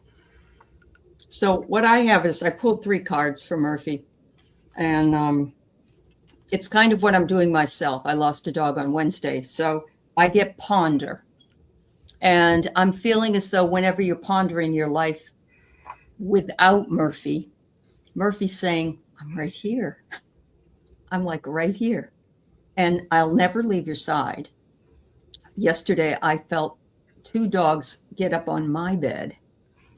So what I have is I pulled 3 cards for Murphy, and it's kind of what I'm doing myself. I lost a dog on Wednesday, so I get ponder. And I'm feeling as though whenever you're pondering your life without Murphy, Murphy's saying, I'm right here. I'm like right here. And I'll never leave your side. Yesterday, I felt 2 dogs get up on my bed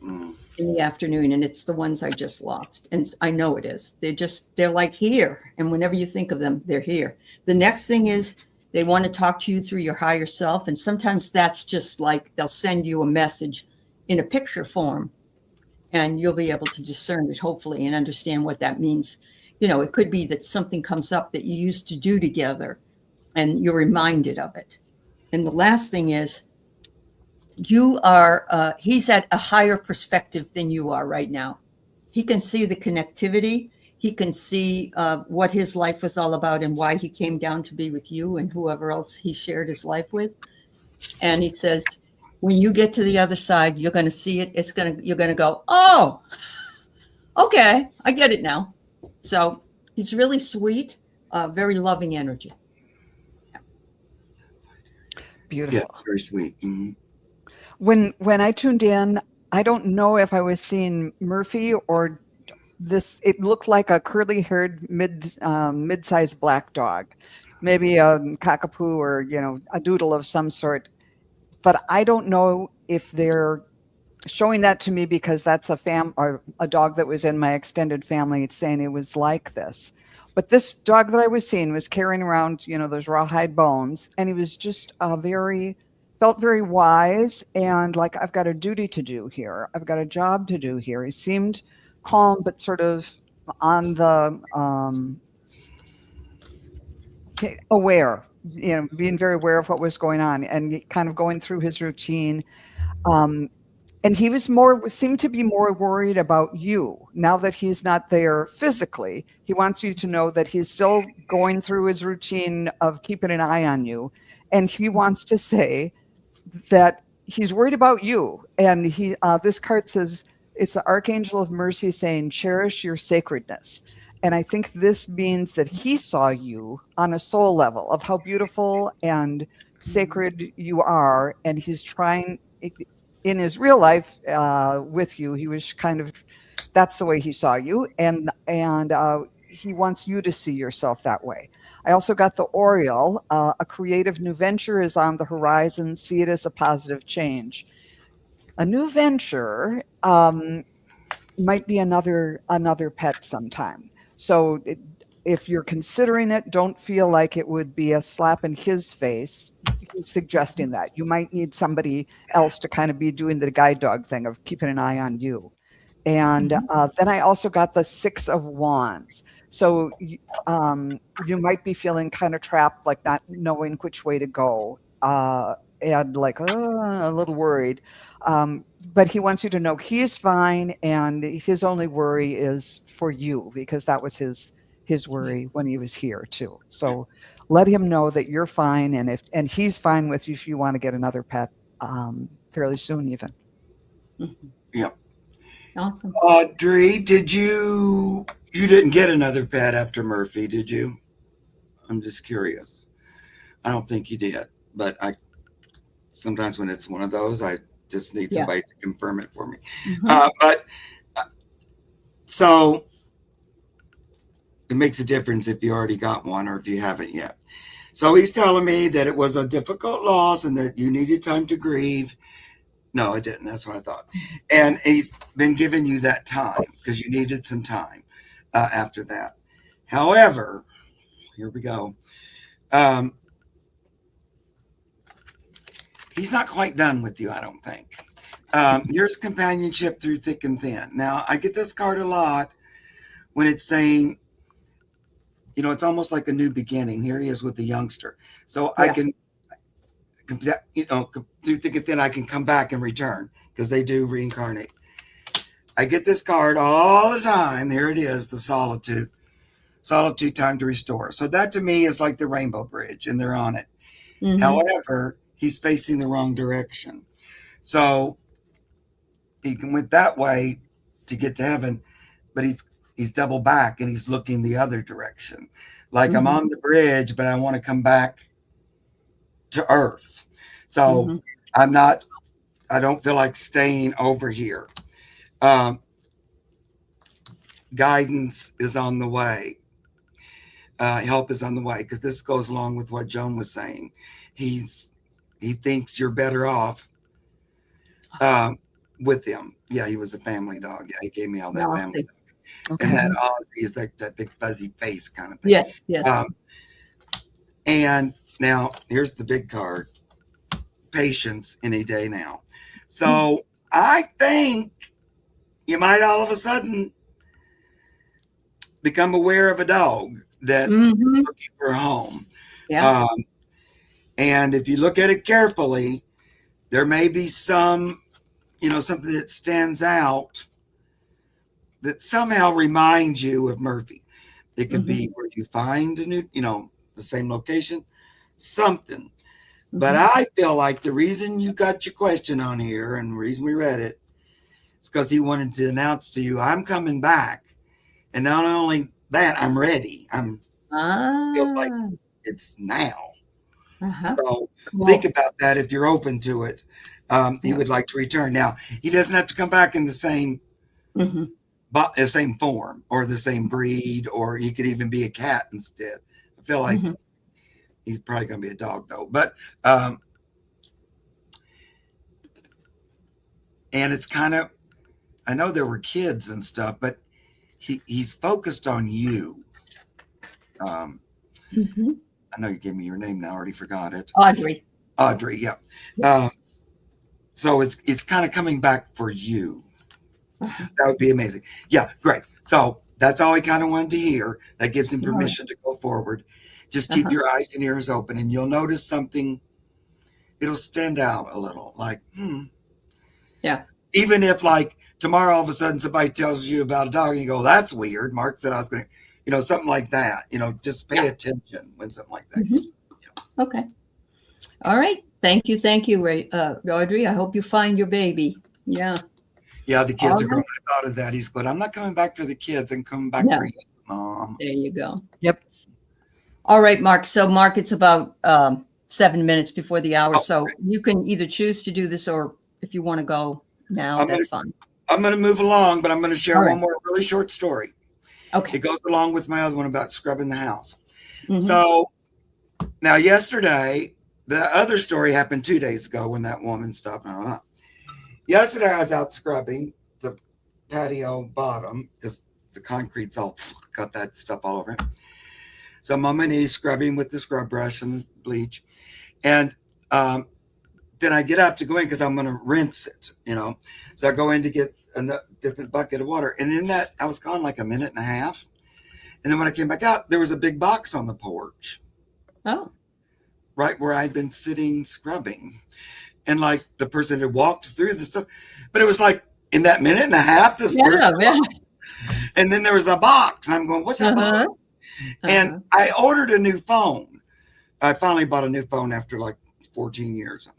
in the afternoon, and it's the ones I just lost. And I know it is. They're like here. And whenever you think of them, they're here. The next thing is they want to talk to you through your higher self. And sometimes that's just like they'll send you a message in a picture form, and you'll be able to discern it, hopefully, and understand what that means. It could be that something comes up that you used to do together and you're reminded of it. And the last thing is he's at a higher perspective than you are right now. He can see the connectivity. He can see what his life was all about and why he came down to be with you and whoever else he shared his life with. And he says, when you get to the other side, you're going to see it. You're going to go, oh, okay, I get it now. So he's really sweet, very loving energy. Beautiful. Yes, very sweet. Mm-hmm. When I tuned in, I don't know if I was seeing Murphy or this. It looked like a curly-haired mid-sized black dog, maybe a cockapoo or a doodle of some sort. But I don't know if they're showing that to me because that's or a dog that was in my extended family. It's saying it was like this. But this dog that I was seeing was carrying around, those rawhide bones, and he was just felt very wise and like, I've got a duty to do here. I've got a job to do here. He seemed calm, but sort of on the aware, being very aware of what was going on and kind of going through his routine. And he seemed to be more worried about you now that he's not there physically. He wants you to know that he's still going through his routine of keeping an eye on you. And he wants to say that he's worried about you. And this card says, it's the Archangel of Mercy saying, cherish your sacredness. And I think this means that he saw you on a soul level of how beautiful and sacred you are. And he's trying, in his real life with you, he was that's the way he saw you. And he wants you to see yourself that way. I also got the Oriole. A creative new venture is on the horizon. See it as a positive change. A new venture might be another pet sometime. So if you're considering it, don't feel like it would be a slap in his face. He's suggesting that you might need somebody else to kind of be doing the guide dog thing of keeping an eye on you. And then I also got the 6 of Wands. So you might be feeling kind of trapped, like not knowing which way to go, and like a little worried. But he wants you to know he's fine, and his only worry is for you, because that was his worry when he was here too. So let him know that you're fine, and he's fine with you if you want to get another pet fairly soon, even. Yeah. Awesome. Dree, you didn't get another pet after Murphy, did you? I'm just curious. I don't think you did, but sometimes when it's one of those, I just need Yeah. somebody to confirm it for me. Mhm. But so it makes a difference if you already got one or if you haven't yet. So he's telling me that it was a difficult loss and that you needed time to grieve. No, I didn't. That's what I thought. And he's been giving you that time because you needed some time after that. However, here we go. He's not quite done with you, I don't think. Here's companionship through thick and thin. Now, I get this card a lot when it's saying, it's almost like a new beginning. Here he is with the youngster. So I can, through thick and thin, I can come back and return because they do reincarnate. I get this card all the time. Here it is, the solitude. Solitude, time to restore. So that to me is like the rainbow bridge and they're on it. Mhm. However, he's facing the wrong direction. So he went that way to get to heaven, but he's double back and he's looking the other direction. Like I'm on the bridge, but I want to come back to earth. So I don't feel like staying over here. Guidance is on the way. Help is on the way, because this goes along with what Joan was saying. He thinks you're better off with him. Yeah, he was a family dog. Yeah, he gave me all that family dog. Okay. And that Ozzy is like that big fuzzy face kind of thing. Yes, yes. And now here's the big card. Patience any day now. So I think you might all of a sudden become aware of a dog that looking for a home. Yeah. And if you look at it carefully, there may be some, something that stands out that somehow reminds you of Murphy. It could be where you find a new, the same location, something. But I feel like the reason you got your question on here and the reason we read it is because he wanted to announce to you, I'm coming back. And not only that, I'm ready. Feels like it's now. So think about that if you're open to it. He would like to return. Now, he doesn't have to come back in the same same form or the same breed, or he could even be a cat instead. I feel like he's probably going to be a dog though. But and it's kind of, I know there were kids and stuff, but he's focused on you. I know you gave me your name now. I already forgot it. Audrey, yeah. So it's kind of coming back for you. That would be amazing. Yeah, great. So that's all he kind of wanted to hear. That gives him permission to go forward. Just keep your eyes and ears open, and you'll notice something. It'll stand out a little, like, Yeah. Even if, like, tomorrow all of a sudden somebody tells you about a dog and you go, that's weird. Mark said I was going to, something like that. Just pay attention when something like that. Okay. All right. Thank you, Audrey. I hope you find your baby. Yeah. Yeah, the kids are growing. I thought of that. He's going, I'm not coming back for the kids. I'm coming back for you, Mom. There you go. Yep. All right, Mark. So, Mark, it's about 7 minutes before the hour. So you can either choose to do this, or if you want to go now, that's fine. I'm going to move along, but I'm going to share one more really short story. Okay. It goes along with my other one about scrubbing the house. So now yesterday, the other story happened 2 days ago when that woman stopped. Yesterday, I was out scrubbing the patio bottom because the concrete's all got that stuff all over it. So I'm on my knees scrubbing with the scrub brush and the bleach. And then I get up to go in because I'm going to rinse it, So I go in to get a different bucket of water. And in that, I was gone like a minute and a half. And then when I came back out, there was a big box on the porch. Oh. Right where I'd been sitting scrubbing. And like the person had walked through the stuff. But it was like in that minute and a half, this person. And then there was a box. And I'm going, what's that box? And I ordered a new phone. I finally bought a new phone after like 14 years.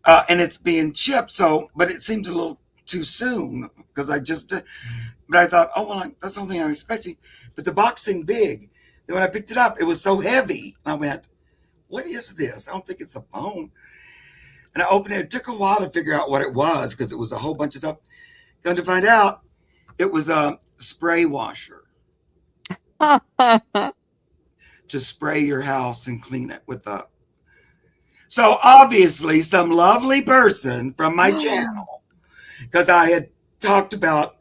And it's being shipped. But it seemed a little too soon because but I thought, oh, well, that's the only thing I'm expecting. But the box seemed big. And when I picked it up, it was so heavy. I went, what is this? I don't think it's a phone. And I opened it. It took a while to figure out what it was because it was a whole bunch of stuff. Come to find out, it was a spray washer to spray your house and clean it with a. So obviously, some lovely person from my channel, because I had talked about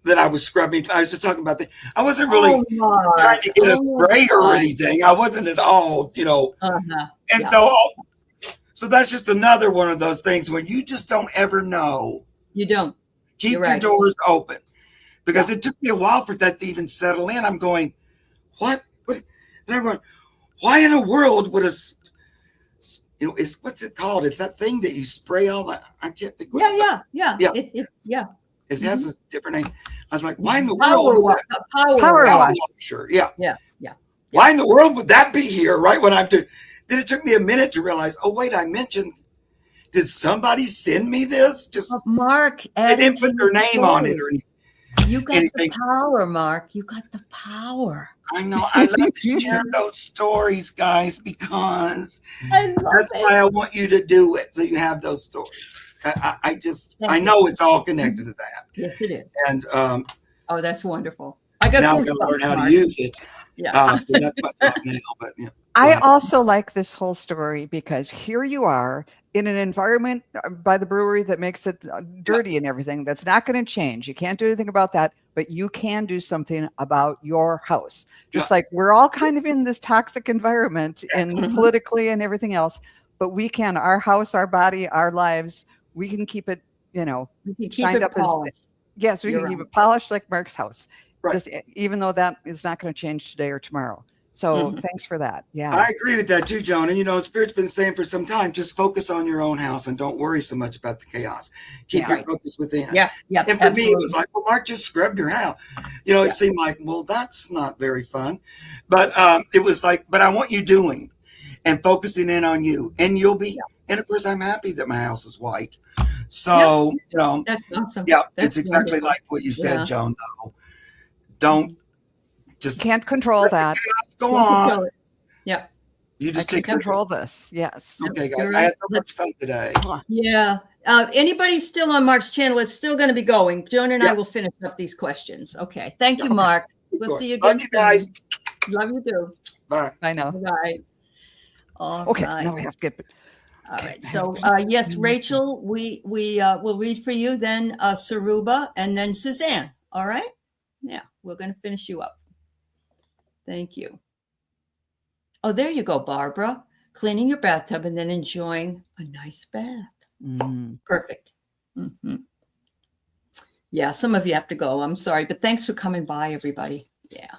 that I was scrubbing. I was just talking about that. I wasn't really trying to get a sprayer or anything. I wasn't at all, And so that's just another one of those things when you just don't ever know. You don't. Keep your doors open. Because it took me a while for that to even settle in. I'm going, what? And everyone, why in the world would what's it called? It's that thing that you spray all that. I can't think. Yeah. It has this different name. I was like, why in the world? Power washer. Yeah. Why in the world would that be here right when I'm doing? Then it took me a minute to realize, oh, wait, I mentioned, did somebody send me this? Just Mark. They didn't put their name on it or anything. You got the power, Mark. You got the power. I know. I love to share those stories, guys, because that's why I want you to do it. So you have those stories. I know it's all connected to that. Yes, it is. And that's wonderful. I got to learn how to use it. Yeah. So that's my thought now. But I also like this whole story because here you are in an environment by the brewery that makes it dirty and everything. That's not going to change. You can't do anything about that, but you can do something about your house. Just like we're all kind of in this toxic environment and politically and everything else, but we can, our house, our body, our lives, we can keep it, we can keep shined it up polished. Yes, we can keep it polished like Mark's house. Right. Just even though that is not going to change today or tomorrow. So thanks for that. Yeah. I agree with that too, Joan. And Spirit's been saying for some time, just focus on your own house and don't worry so much about the chaos. Keep your focus within. Yeah. And for me, it was like, well, Mark just scrubbed your house. It seemed like, well, that's not very fun. But it was like, but I want you doing and focusing in on you. And you'll be, and of course, I'm happy that my house is white. So, that's awesome. Yeah, that's it's exactly like what you said, Joan, though. Don't just can't control that. Go on. Yeah. You just take control this. Yes. Okay, guys. I had so much fun today. Yeah. Anybody still on Mark's channel? It's still going to be going. Joan and I will finish up these questions. Okay. Thank you, Mark. We'll see you again. Love you guys. Love you too. Bye. I know. Bye. Okay. Now we have to get. All right. So yes, Rachel, we will read for you, then Saruba, and then Suzanne. All right. Yeah, we're going to finish you up. Thank you. Oh, there you go, Barbara. Cleaning your bathtub and then enjoying a nice bath. Perfect. Yeah, some of you have to go. I'm sorry, but thanks for coming by, everybody. Yeah.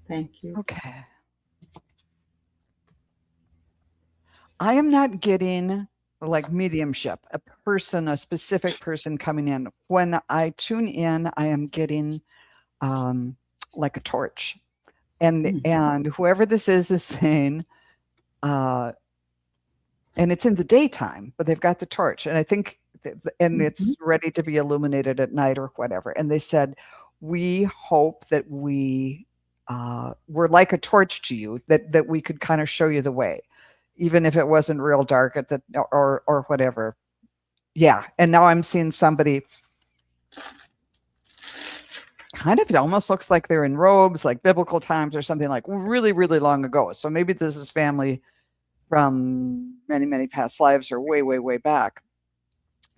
Thank you. Okay. I am not getting like mediumship, a specific person coming in. When I tune in, I am getting like a torch. And whoever this is saying, and it's in the daytime, but they've got the torch. And I think, and it's ready to be illuminated at night or whatever. And they said, we hope that we're like a torch to you, that we could kind of show you the way, even if it wasn't real dark at the or whatever. Yeah. And now I'm seeing somebody kind of, it almost looks like they're in robes, like biblical times or something, like really, really long ago. So maybe this is family from many, many past lives or way, way, way back,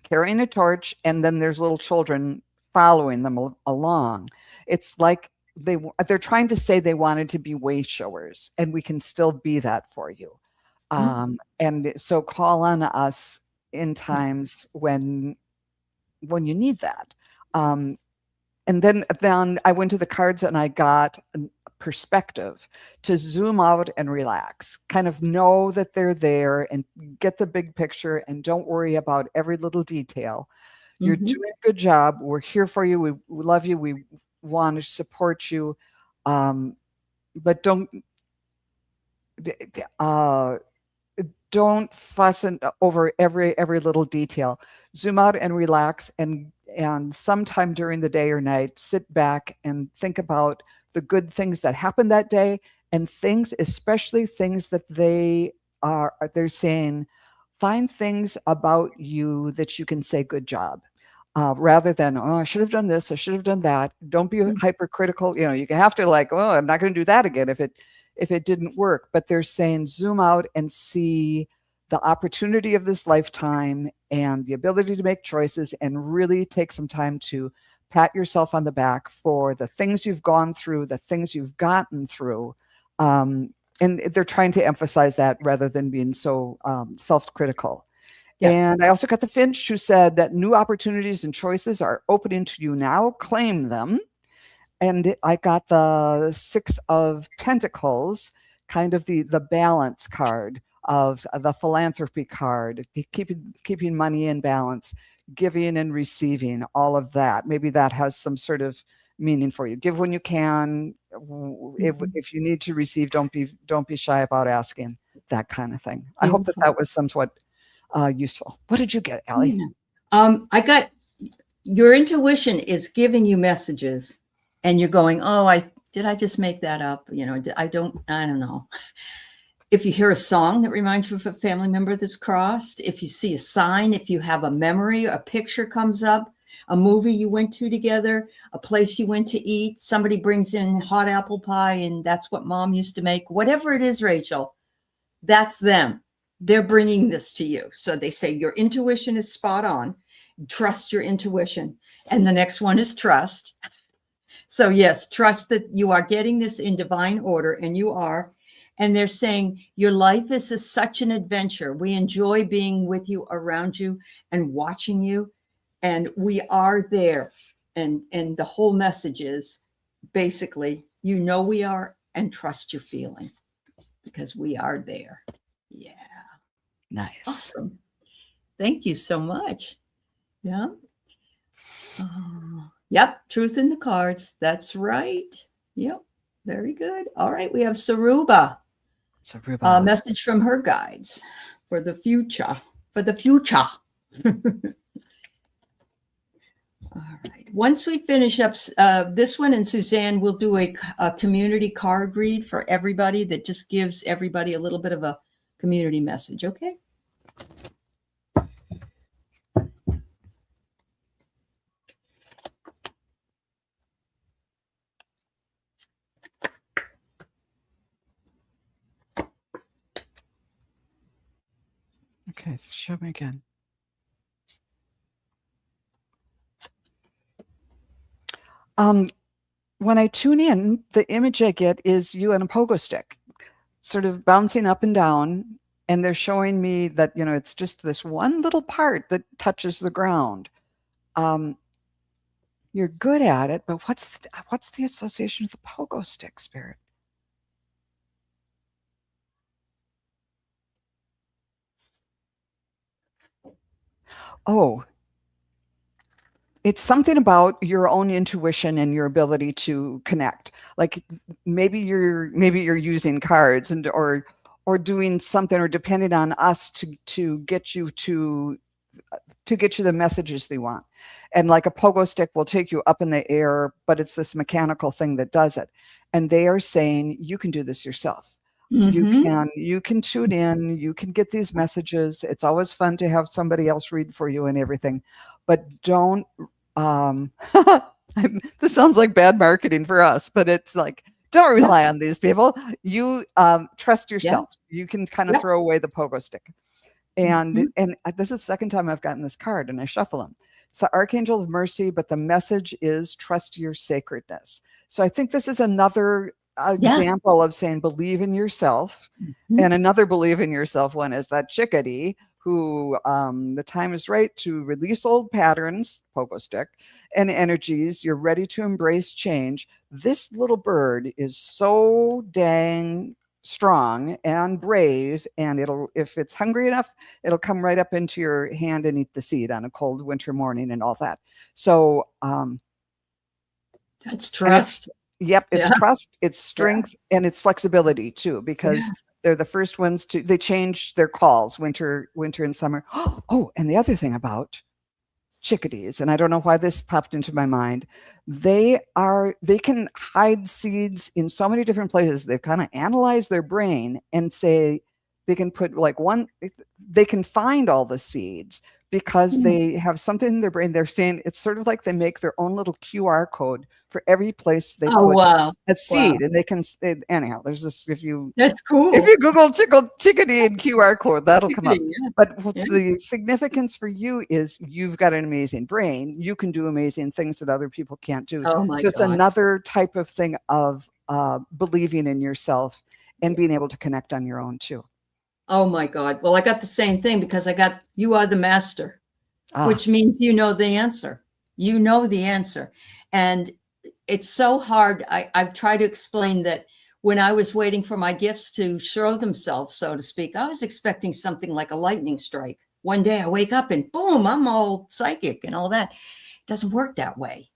carrying a torch. And then there's little children following them along. It's like they're trying to say they wanted to be way showers, and we can still be that for you. And so call on us in times when you need that. And then I went to the cards and I got a perspective to zoom out and relax, kind of know that they're there and get the big picture and don't worry about every little detail. You're doing a good job. We're here for you. We love you. We want to support you. but don't fuss over every little detail. Zoom out and relax, and sometime during the day or night, sit back and think about the good things that happened that day, and things, especially things that they're saying, find things about you that you can say good job. Rather than, oh, I should have done this, I should have done that. Don't be hypercritical. You can have to oh, I'm not going to do that again if it didn't work. But they're saying zoom out and see the opportunity of this lifetime and the ability to make choices, and really take some time to pat yourself on the back for the things you've gone through, the things you've gotten through. And they're trying to emphasize that rather than being so self-critical. Yeah. And I also got the Finch, who said that new opportunities and choices are opening to you now. Claim them. And I got the Six of Pentacles, kind of the balance card of the philanthropy card, keeping money in balance, giving and receiving, all of that. Maybe that has some sort of meaning for you. Give when you can. If you need to receive, don't be shy about asking, that kind of thing. I hope that was somewhat useful. What did you get, Aley? I got, your intuition is giving you messages, and you're going, oh, did I just make that up? I don't know. If you hear a song that reminds you of a family member that's crossed, if you see a sign, if you have a memory, a picture comes up, a movie you went to together, a place you went to eat, somebody brings in hot apple pie and that's what mom used to make, whatever it is, Rachel, that's them. They're bringing this to you. So they say your intuition is spot on. Trust your intuition. And the next one is trust. So yes, trust that you are getting this in divine order, and you are. And they're saying your life is such an adventure. We enjoy being with you, around you, and watching you. And we are there. And the whole message is basically, we are, and trust your feeling, because we are there. Yeah. Nice. Awesome. Thank you so much. Yeah. Yep. Truth in the cards. That's right. Yep. Very good. All right. We have Saruba. A message from her guides for the future. All right. Once we finish up this one, and Suzanne will do a community card read for everybody that just gives everybody a little bit of a community message. Okay. Okay, show me again. When I tune in, the image I get is you and a pogo stick, sort of bouncing up and down, and they're showing me that, it's just this one little part that touches the ground. You're good at it, but what's the association with the pogo stick, Spirit? Oh, it's something about your own intuition and your ability to connect. Like maybe you're using cards or doing something, or depending on us to get you the messages they want. And like a pogo stick will take you up in the air, but it's this mechanical thing that does it. And they are saying you can do this yourself. Mm-hmm. You can tune in, you can get these messages. It's always fun to have somebody else read for you and everything, but don't, this sounds like bad marketing for us, but it's like, don't rely on these people. You trust yourself. Yeah. You can kind of throw away the pogo stick. And this is the second time I've gotten this card, and I shuffle them. It's the Archangel of Mercy, but the message is trust your sacredness. So I think this is another example of saying believe in yourself. And another believe in yourself one is that chickadee who the time is right to release old patterns, pogo stick, and energies. You're ready to embrace change. This little bird is so dang strong and brave, and if it's hungry enough, it'll come right up into your hand and eat the seed on a cold winter morning and all that. So that's trust. Yep, it's Yeah. trust, it's strength, and it's flexibility too, because they're the first ones they change their calls winter and summer. Oh, and the other thing about chickadees, and I don't know why this popped into my mind, they can hide seeds in so many different places. They've kind of analyzed their brain and say they can put they can find all the seeds because they have something in their brain. They're saying it's sort of like they make their own little QR code for every place they Oh, put wow. a seed, and they can anyhow. There's this That's cool. if you Google chickadee and QR code, that'll come up. Yeah. But what's the significance for you is you've got an amazing brain. You can do amazing things that other people can't do. Oh my So it's God. another type of thing of believing in yourself and being able to connect on your own too. Oh my God. Well, I got the same thing because you are the master, which means you know the answer. You know the answer. And it's so hard. I've tried to explain that when I was waiting for my gifts to show themselves, so to speak, I was expecting something like a lightning strike. One day I wake up and boom, I'm all psychic and all that. It doesn't work that way.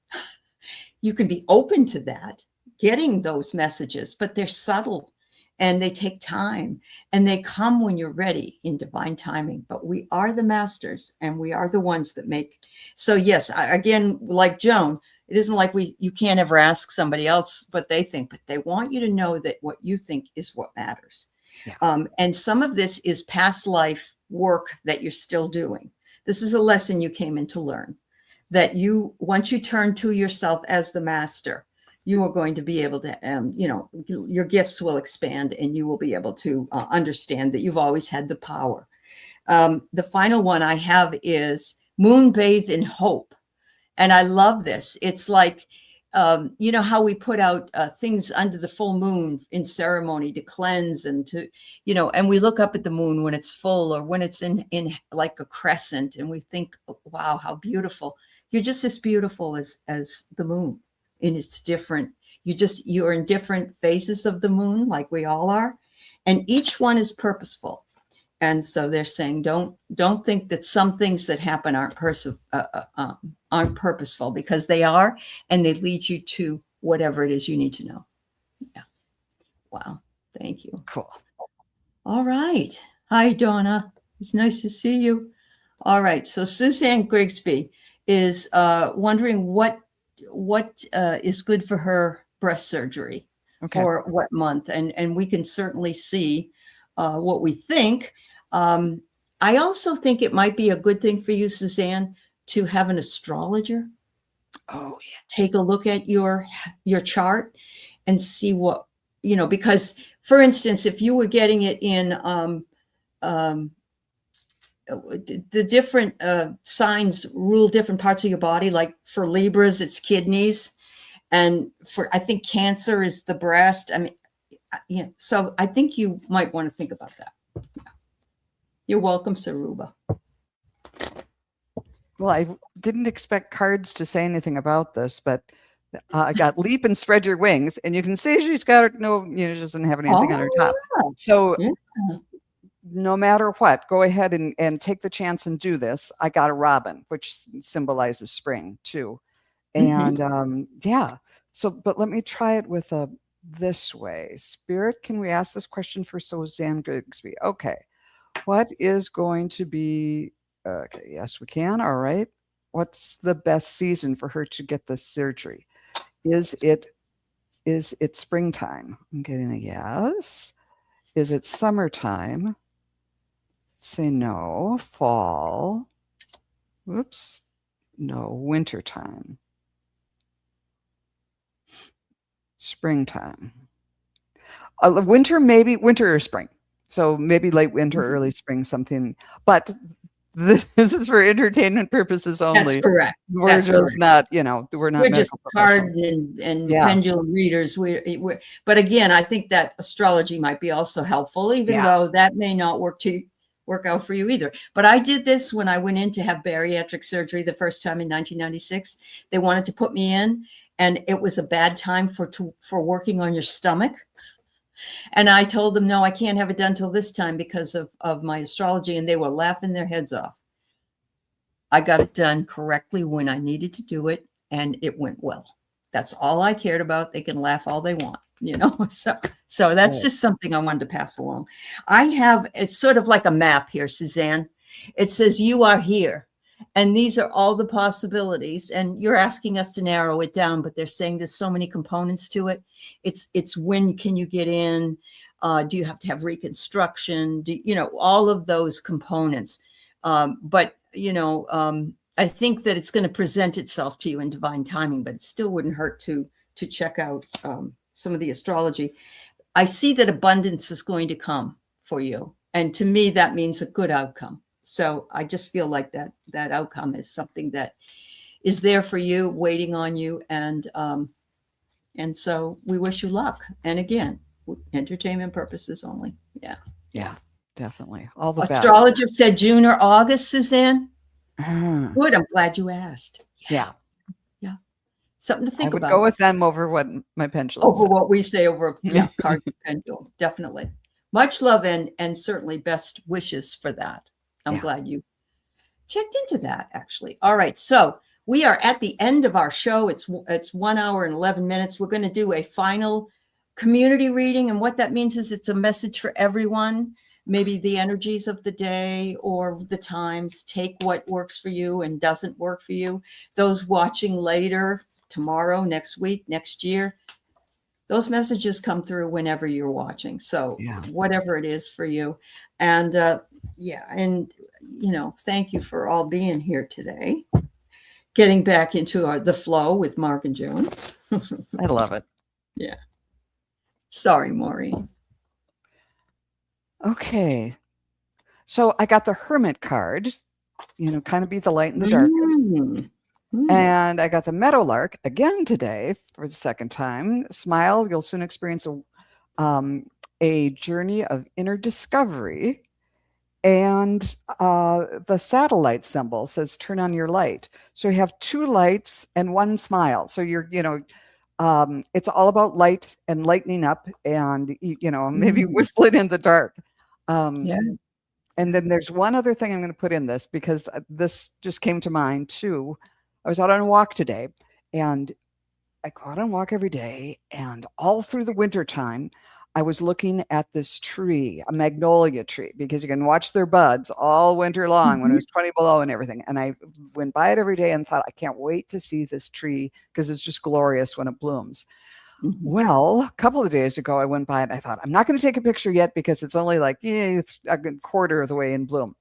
You can be open to that, getting those messages, but they're subtle and they take time and they come when you're ready in divine timing. But we are the masters and we are the ones that make. So yes, again, like Joan, it isn't like you can't ever ask somebody else what they think, but they want you to know that what you think is what matters. Yeah. And some of this is past life work that you're still doing. This is a lesson you came in to learn, that once you turn to yourself as the master, you are going to be able to, your gifts will expand and you will be able to understand that you've always had the power. The final one I have is moon bathed in hope. And I love this. It's like, you know, how we put out things under the full moon in ceremony to cleanse and to, and we look up at the moon when it's full or when it's in like a crescent and we think, wow, how beautiful. You're just as beautiful as the moon. And it's different. You're in different phases of the moon, like we all are. And each one is purposeful. And so they're saying, don't think that some things that happen aren't purposeful, because they are, and they lead you to whatever it is you need to know. Yeah. Wow. Thank you. Cool. All right. Hi, Donna. It's nice to see you. All right. So Suzanne Grigsby is wondering what is good for her breast surgery, or what month. And we can certainly see what we think. I also think it might be a good thing for you, Suzanne, to have an astrologer. Oh, yeah. Take a look at your chart and see what, because for instance, if you were getting it in the different signs rule different parts of your body, like for Libras, it's kidneys. And I think Cancer is the breast. I mean, so I think you might want to think about that. You're welcome, Saruba. Well, I didn't expect cards to say anything about this, but I got leap and spread your wings, and you can see she's got she doesn't have anything on her top. Yeah. So no matter what, go ahead and take the chance and do this. I got a robin, which symbolizes spring too. And so, but let me try it with this way. Spirit, can we ask this question for Suzanne Grigsby? Okay. What is going to be, okay, yes, we can. All right. What's the best season for her to get this surgery? Is it springtime? I'm getting a yes. Is it summertime? Say no. Fall. Whoops. No. Wintertime. Springtime. Winter, maybe winter or spring. So maybe late winter, early spring, something. But this is for entertainment purposes only. That's correct. We're just not, we're not. We're just card and pendulum readers. But again, I think that astrology might be also helpful, even though that may not work out for you either. But I did this when I went in to have bariatric surgery the first time in 1996. They wanted to put me in, and it was a bad time for working on your stomach. And I told them, no, I can't have it done till this time because of my astrology. And they were laughing their heads off. I got it done correctly when I needed to do it, and it went well. That's all I cared about. They can laugh all they want, you know. So that's just something I wanted to pass along. It's sort of like a map here, Suzanne. It says you are here. And these are all the possibilities. And you're asking us to narrow it down, but they're saying there's so many components to it. It's when can you get in? Do you have to have reconstruction? All of those components. But I think that it's going to present itself to you in divine timing, but it still wouldn't hurt to check out some of the astrology. I see that abundance is going to come for you. And to me, that means a good outcome. So I just feel like that outcome is something that is there for you, waiting on you. And so we wish you luck. And again, entertainment purposes only. Yeah. Yeah, definitely. All the Astrologer said June or August, Suzanne. best. Good. I'm glad you asked. Yeah. Something to think I would about. go with them over what my pendulum Over said. what we say over card pendulum. Definitely. Much love and certainly best wishes for that. I'm glad you checked into that, actually. All right. So we are at the end of our show. It's 1 hour and 11 minutes. We're going to do a final community reading. And what that means is it's a message for everyone. Maybe the energies of the day or the times. Take what works for you and doesn't work for you. Those watching later, tomorrow, next week, next year, those messages come through whenever you're watching. So whatever it is for you. And and thank you for all being here today. Getting back into the flow with Mark and Joan. I love it. Yeah. Sorry, Maureen. Okay. So I got the Hermit card, kind of be the light in the darkness. And I got the Meadowlark again today for the second time. Smile, you'll soon experience a journey of inner discovery. And the satellite symbol says turn on your light. So you have 2 lights and 1 smile. So you're, it's all about light and lightening up and, maybe whistle it in the dark. And then there's one other thing I'm going to put in this because this just came to mind too. I was out on a walk today and I go out on a walk every day. And all through the winter time, I was looking at this tree, a magnolia tree, because you can watch their buds all winter long when it was 20 below and everything. And I went by it every day and thought, I can't wait to see this tree because it's just glorious when it blooms. Well, a couple of days ago, I went by it and I thought, I'm not going to take a picture yet because it's only like a quarter of the way in bloom.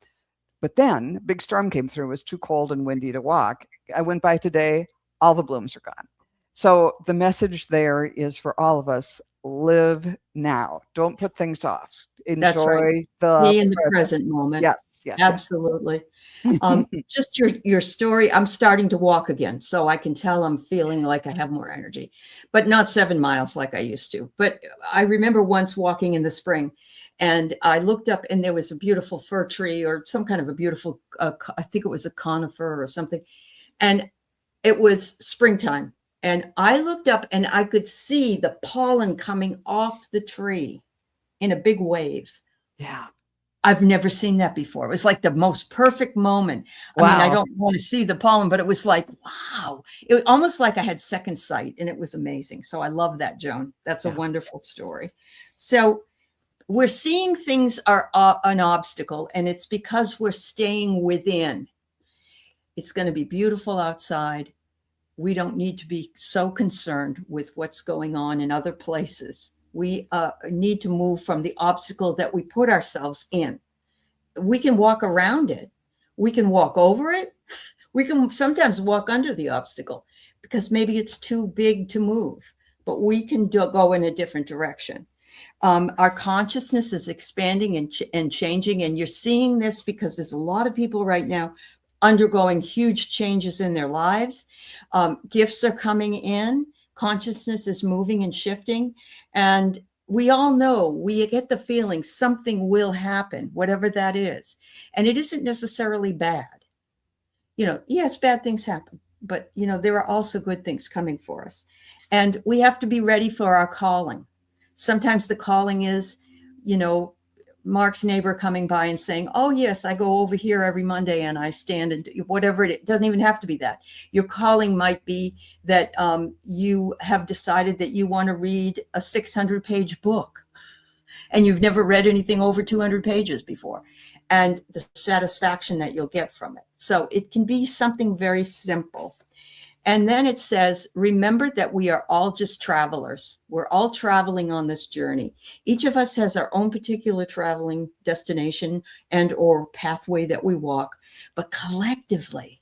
But then a big storm came through. It was too cold and windy to walk. I went by today. All the blooms are gone. So the message there is for all of us, live now. Don't put things off. Enjoy That's right. Be in the present moment. Yes. Absolutely. Just your story. I'm starting to walk again. So I can tell I'm feeling like I have more energy, but not 7 miles like I used to. But I remember once walking in the spring and I looked up and there was a beautiful fir tree or some kind of a beautiful, I think it was a conifer or something. And it was springtime. And I looked up and I could see the pollen coming off the tree in a big wave. Yeah. I've never seen that before. It was like the most perfect moment. Wow. I mean, I don't want to see the pollen, but it was like, wow. It was almost like I had second sight and it was amazing. So I love that, Joan. That's a wonderful story. So we're seeing things are an obstacle and it's because we're staying within. It's going to be beautiful outside. We don't need to be so concerned with what's going on in other places. We need to move from the obstacle that we put ourselves in. We can walk around it. We can walk over it. We can sometimes walk under the obstacle because maybe it's too big to move, but we can go in a different direction. Our consciousness is expanding and changing. And you're seeing this because there's a lot of people right now undergoing huge changes in their lives. Gifts are coming in. Consciousness is moving and shifting. And we all know, we get the feeling something will happen, whatever that is. And it isn't necessarily bad. Yes, bad things happen, but there are also good things coming for us. And we have to be ready for our calling. Sometimes the calling is, Mark's neighbor coming by and saying, oh yes, I go over here every Monday and I stand and do whatever. It doesn't even have to be that. Your calling might be that you have decided that you want to read a 600-page book and you've never read anything over 200 pages before, and the satisfaction that you'll get from it. So it can be something very simple. And then it says, remember that we are all just travelers. We're all traveling on this journey. Each of us has our own particular traveling destination and or pathway that we walk, but collectively,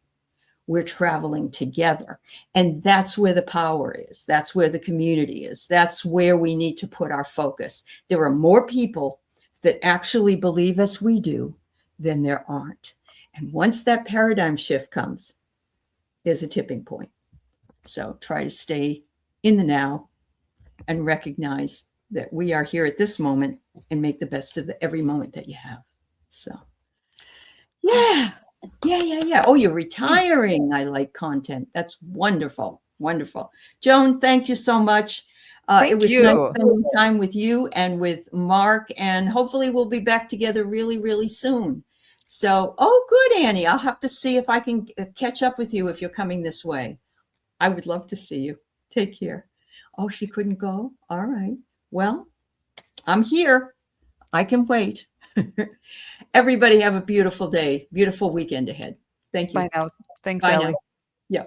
we're traveling together. And that's where the power is. That's where the community is. That's where we need to put our focus. There are more people that actually believe as we do than there aren't. And once that paradigm shift comes, there's a tipping point. So try to stay in the now and recognize that we are here at this moment and make the best of every moment that you have. So, yeah. Oh, you're retiring. I like content. That's wonderful. Wonderful. Joan, thank you so much. It was nice spending time with you and with Mark, and hopefully we'll be back together really, really soon. So, oh, good, Annie. I'll have to see if I can catch up with you if you're coming this way. I would love to see you. Take care. Oh, she couldn't go? All right. Well, I'm here. I can wait. Everybody have a beautiful day, beautiful weekend ahead. Thank you. Bye now. Thanks, Bye Aley. now. Yeah.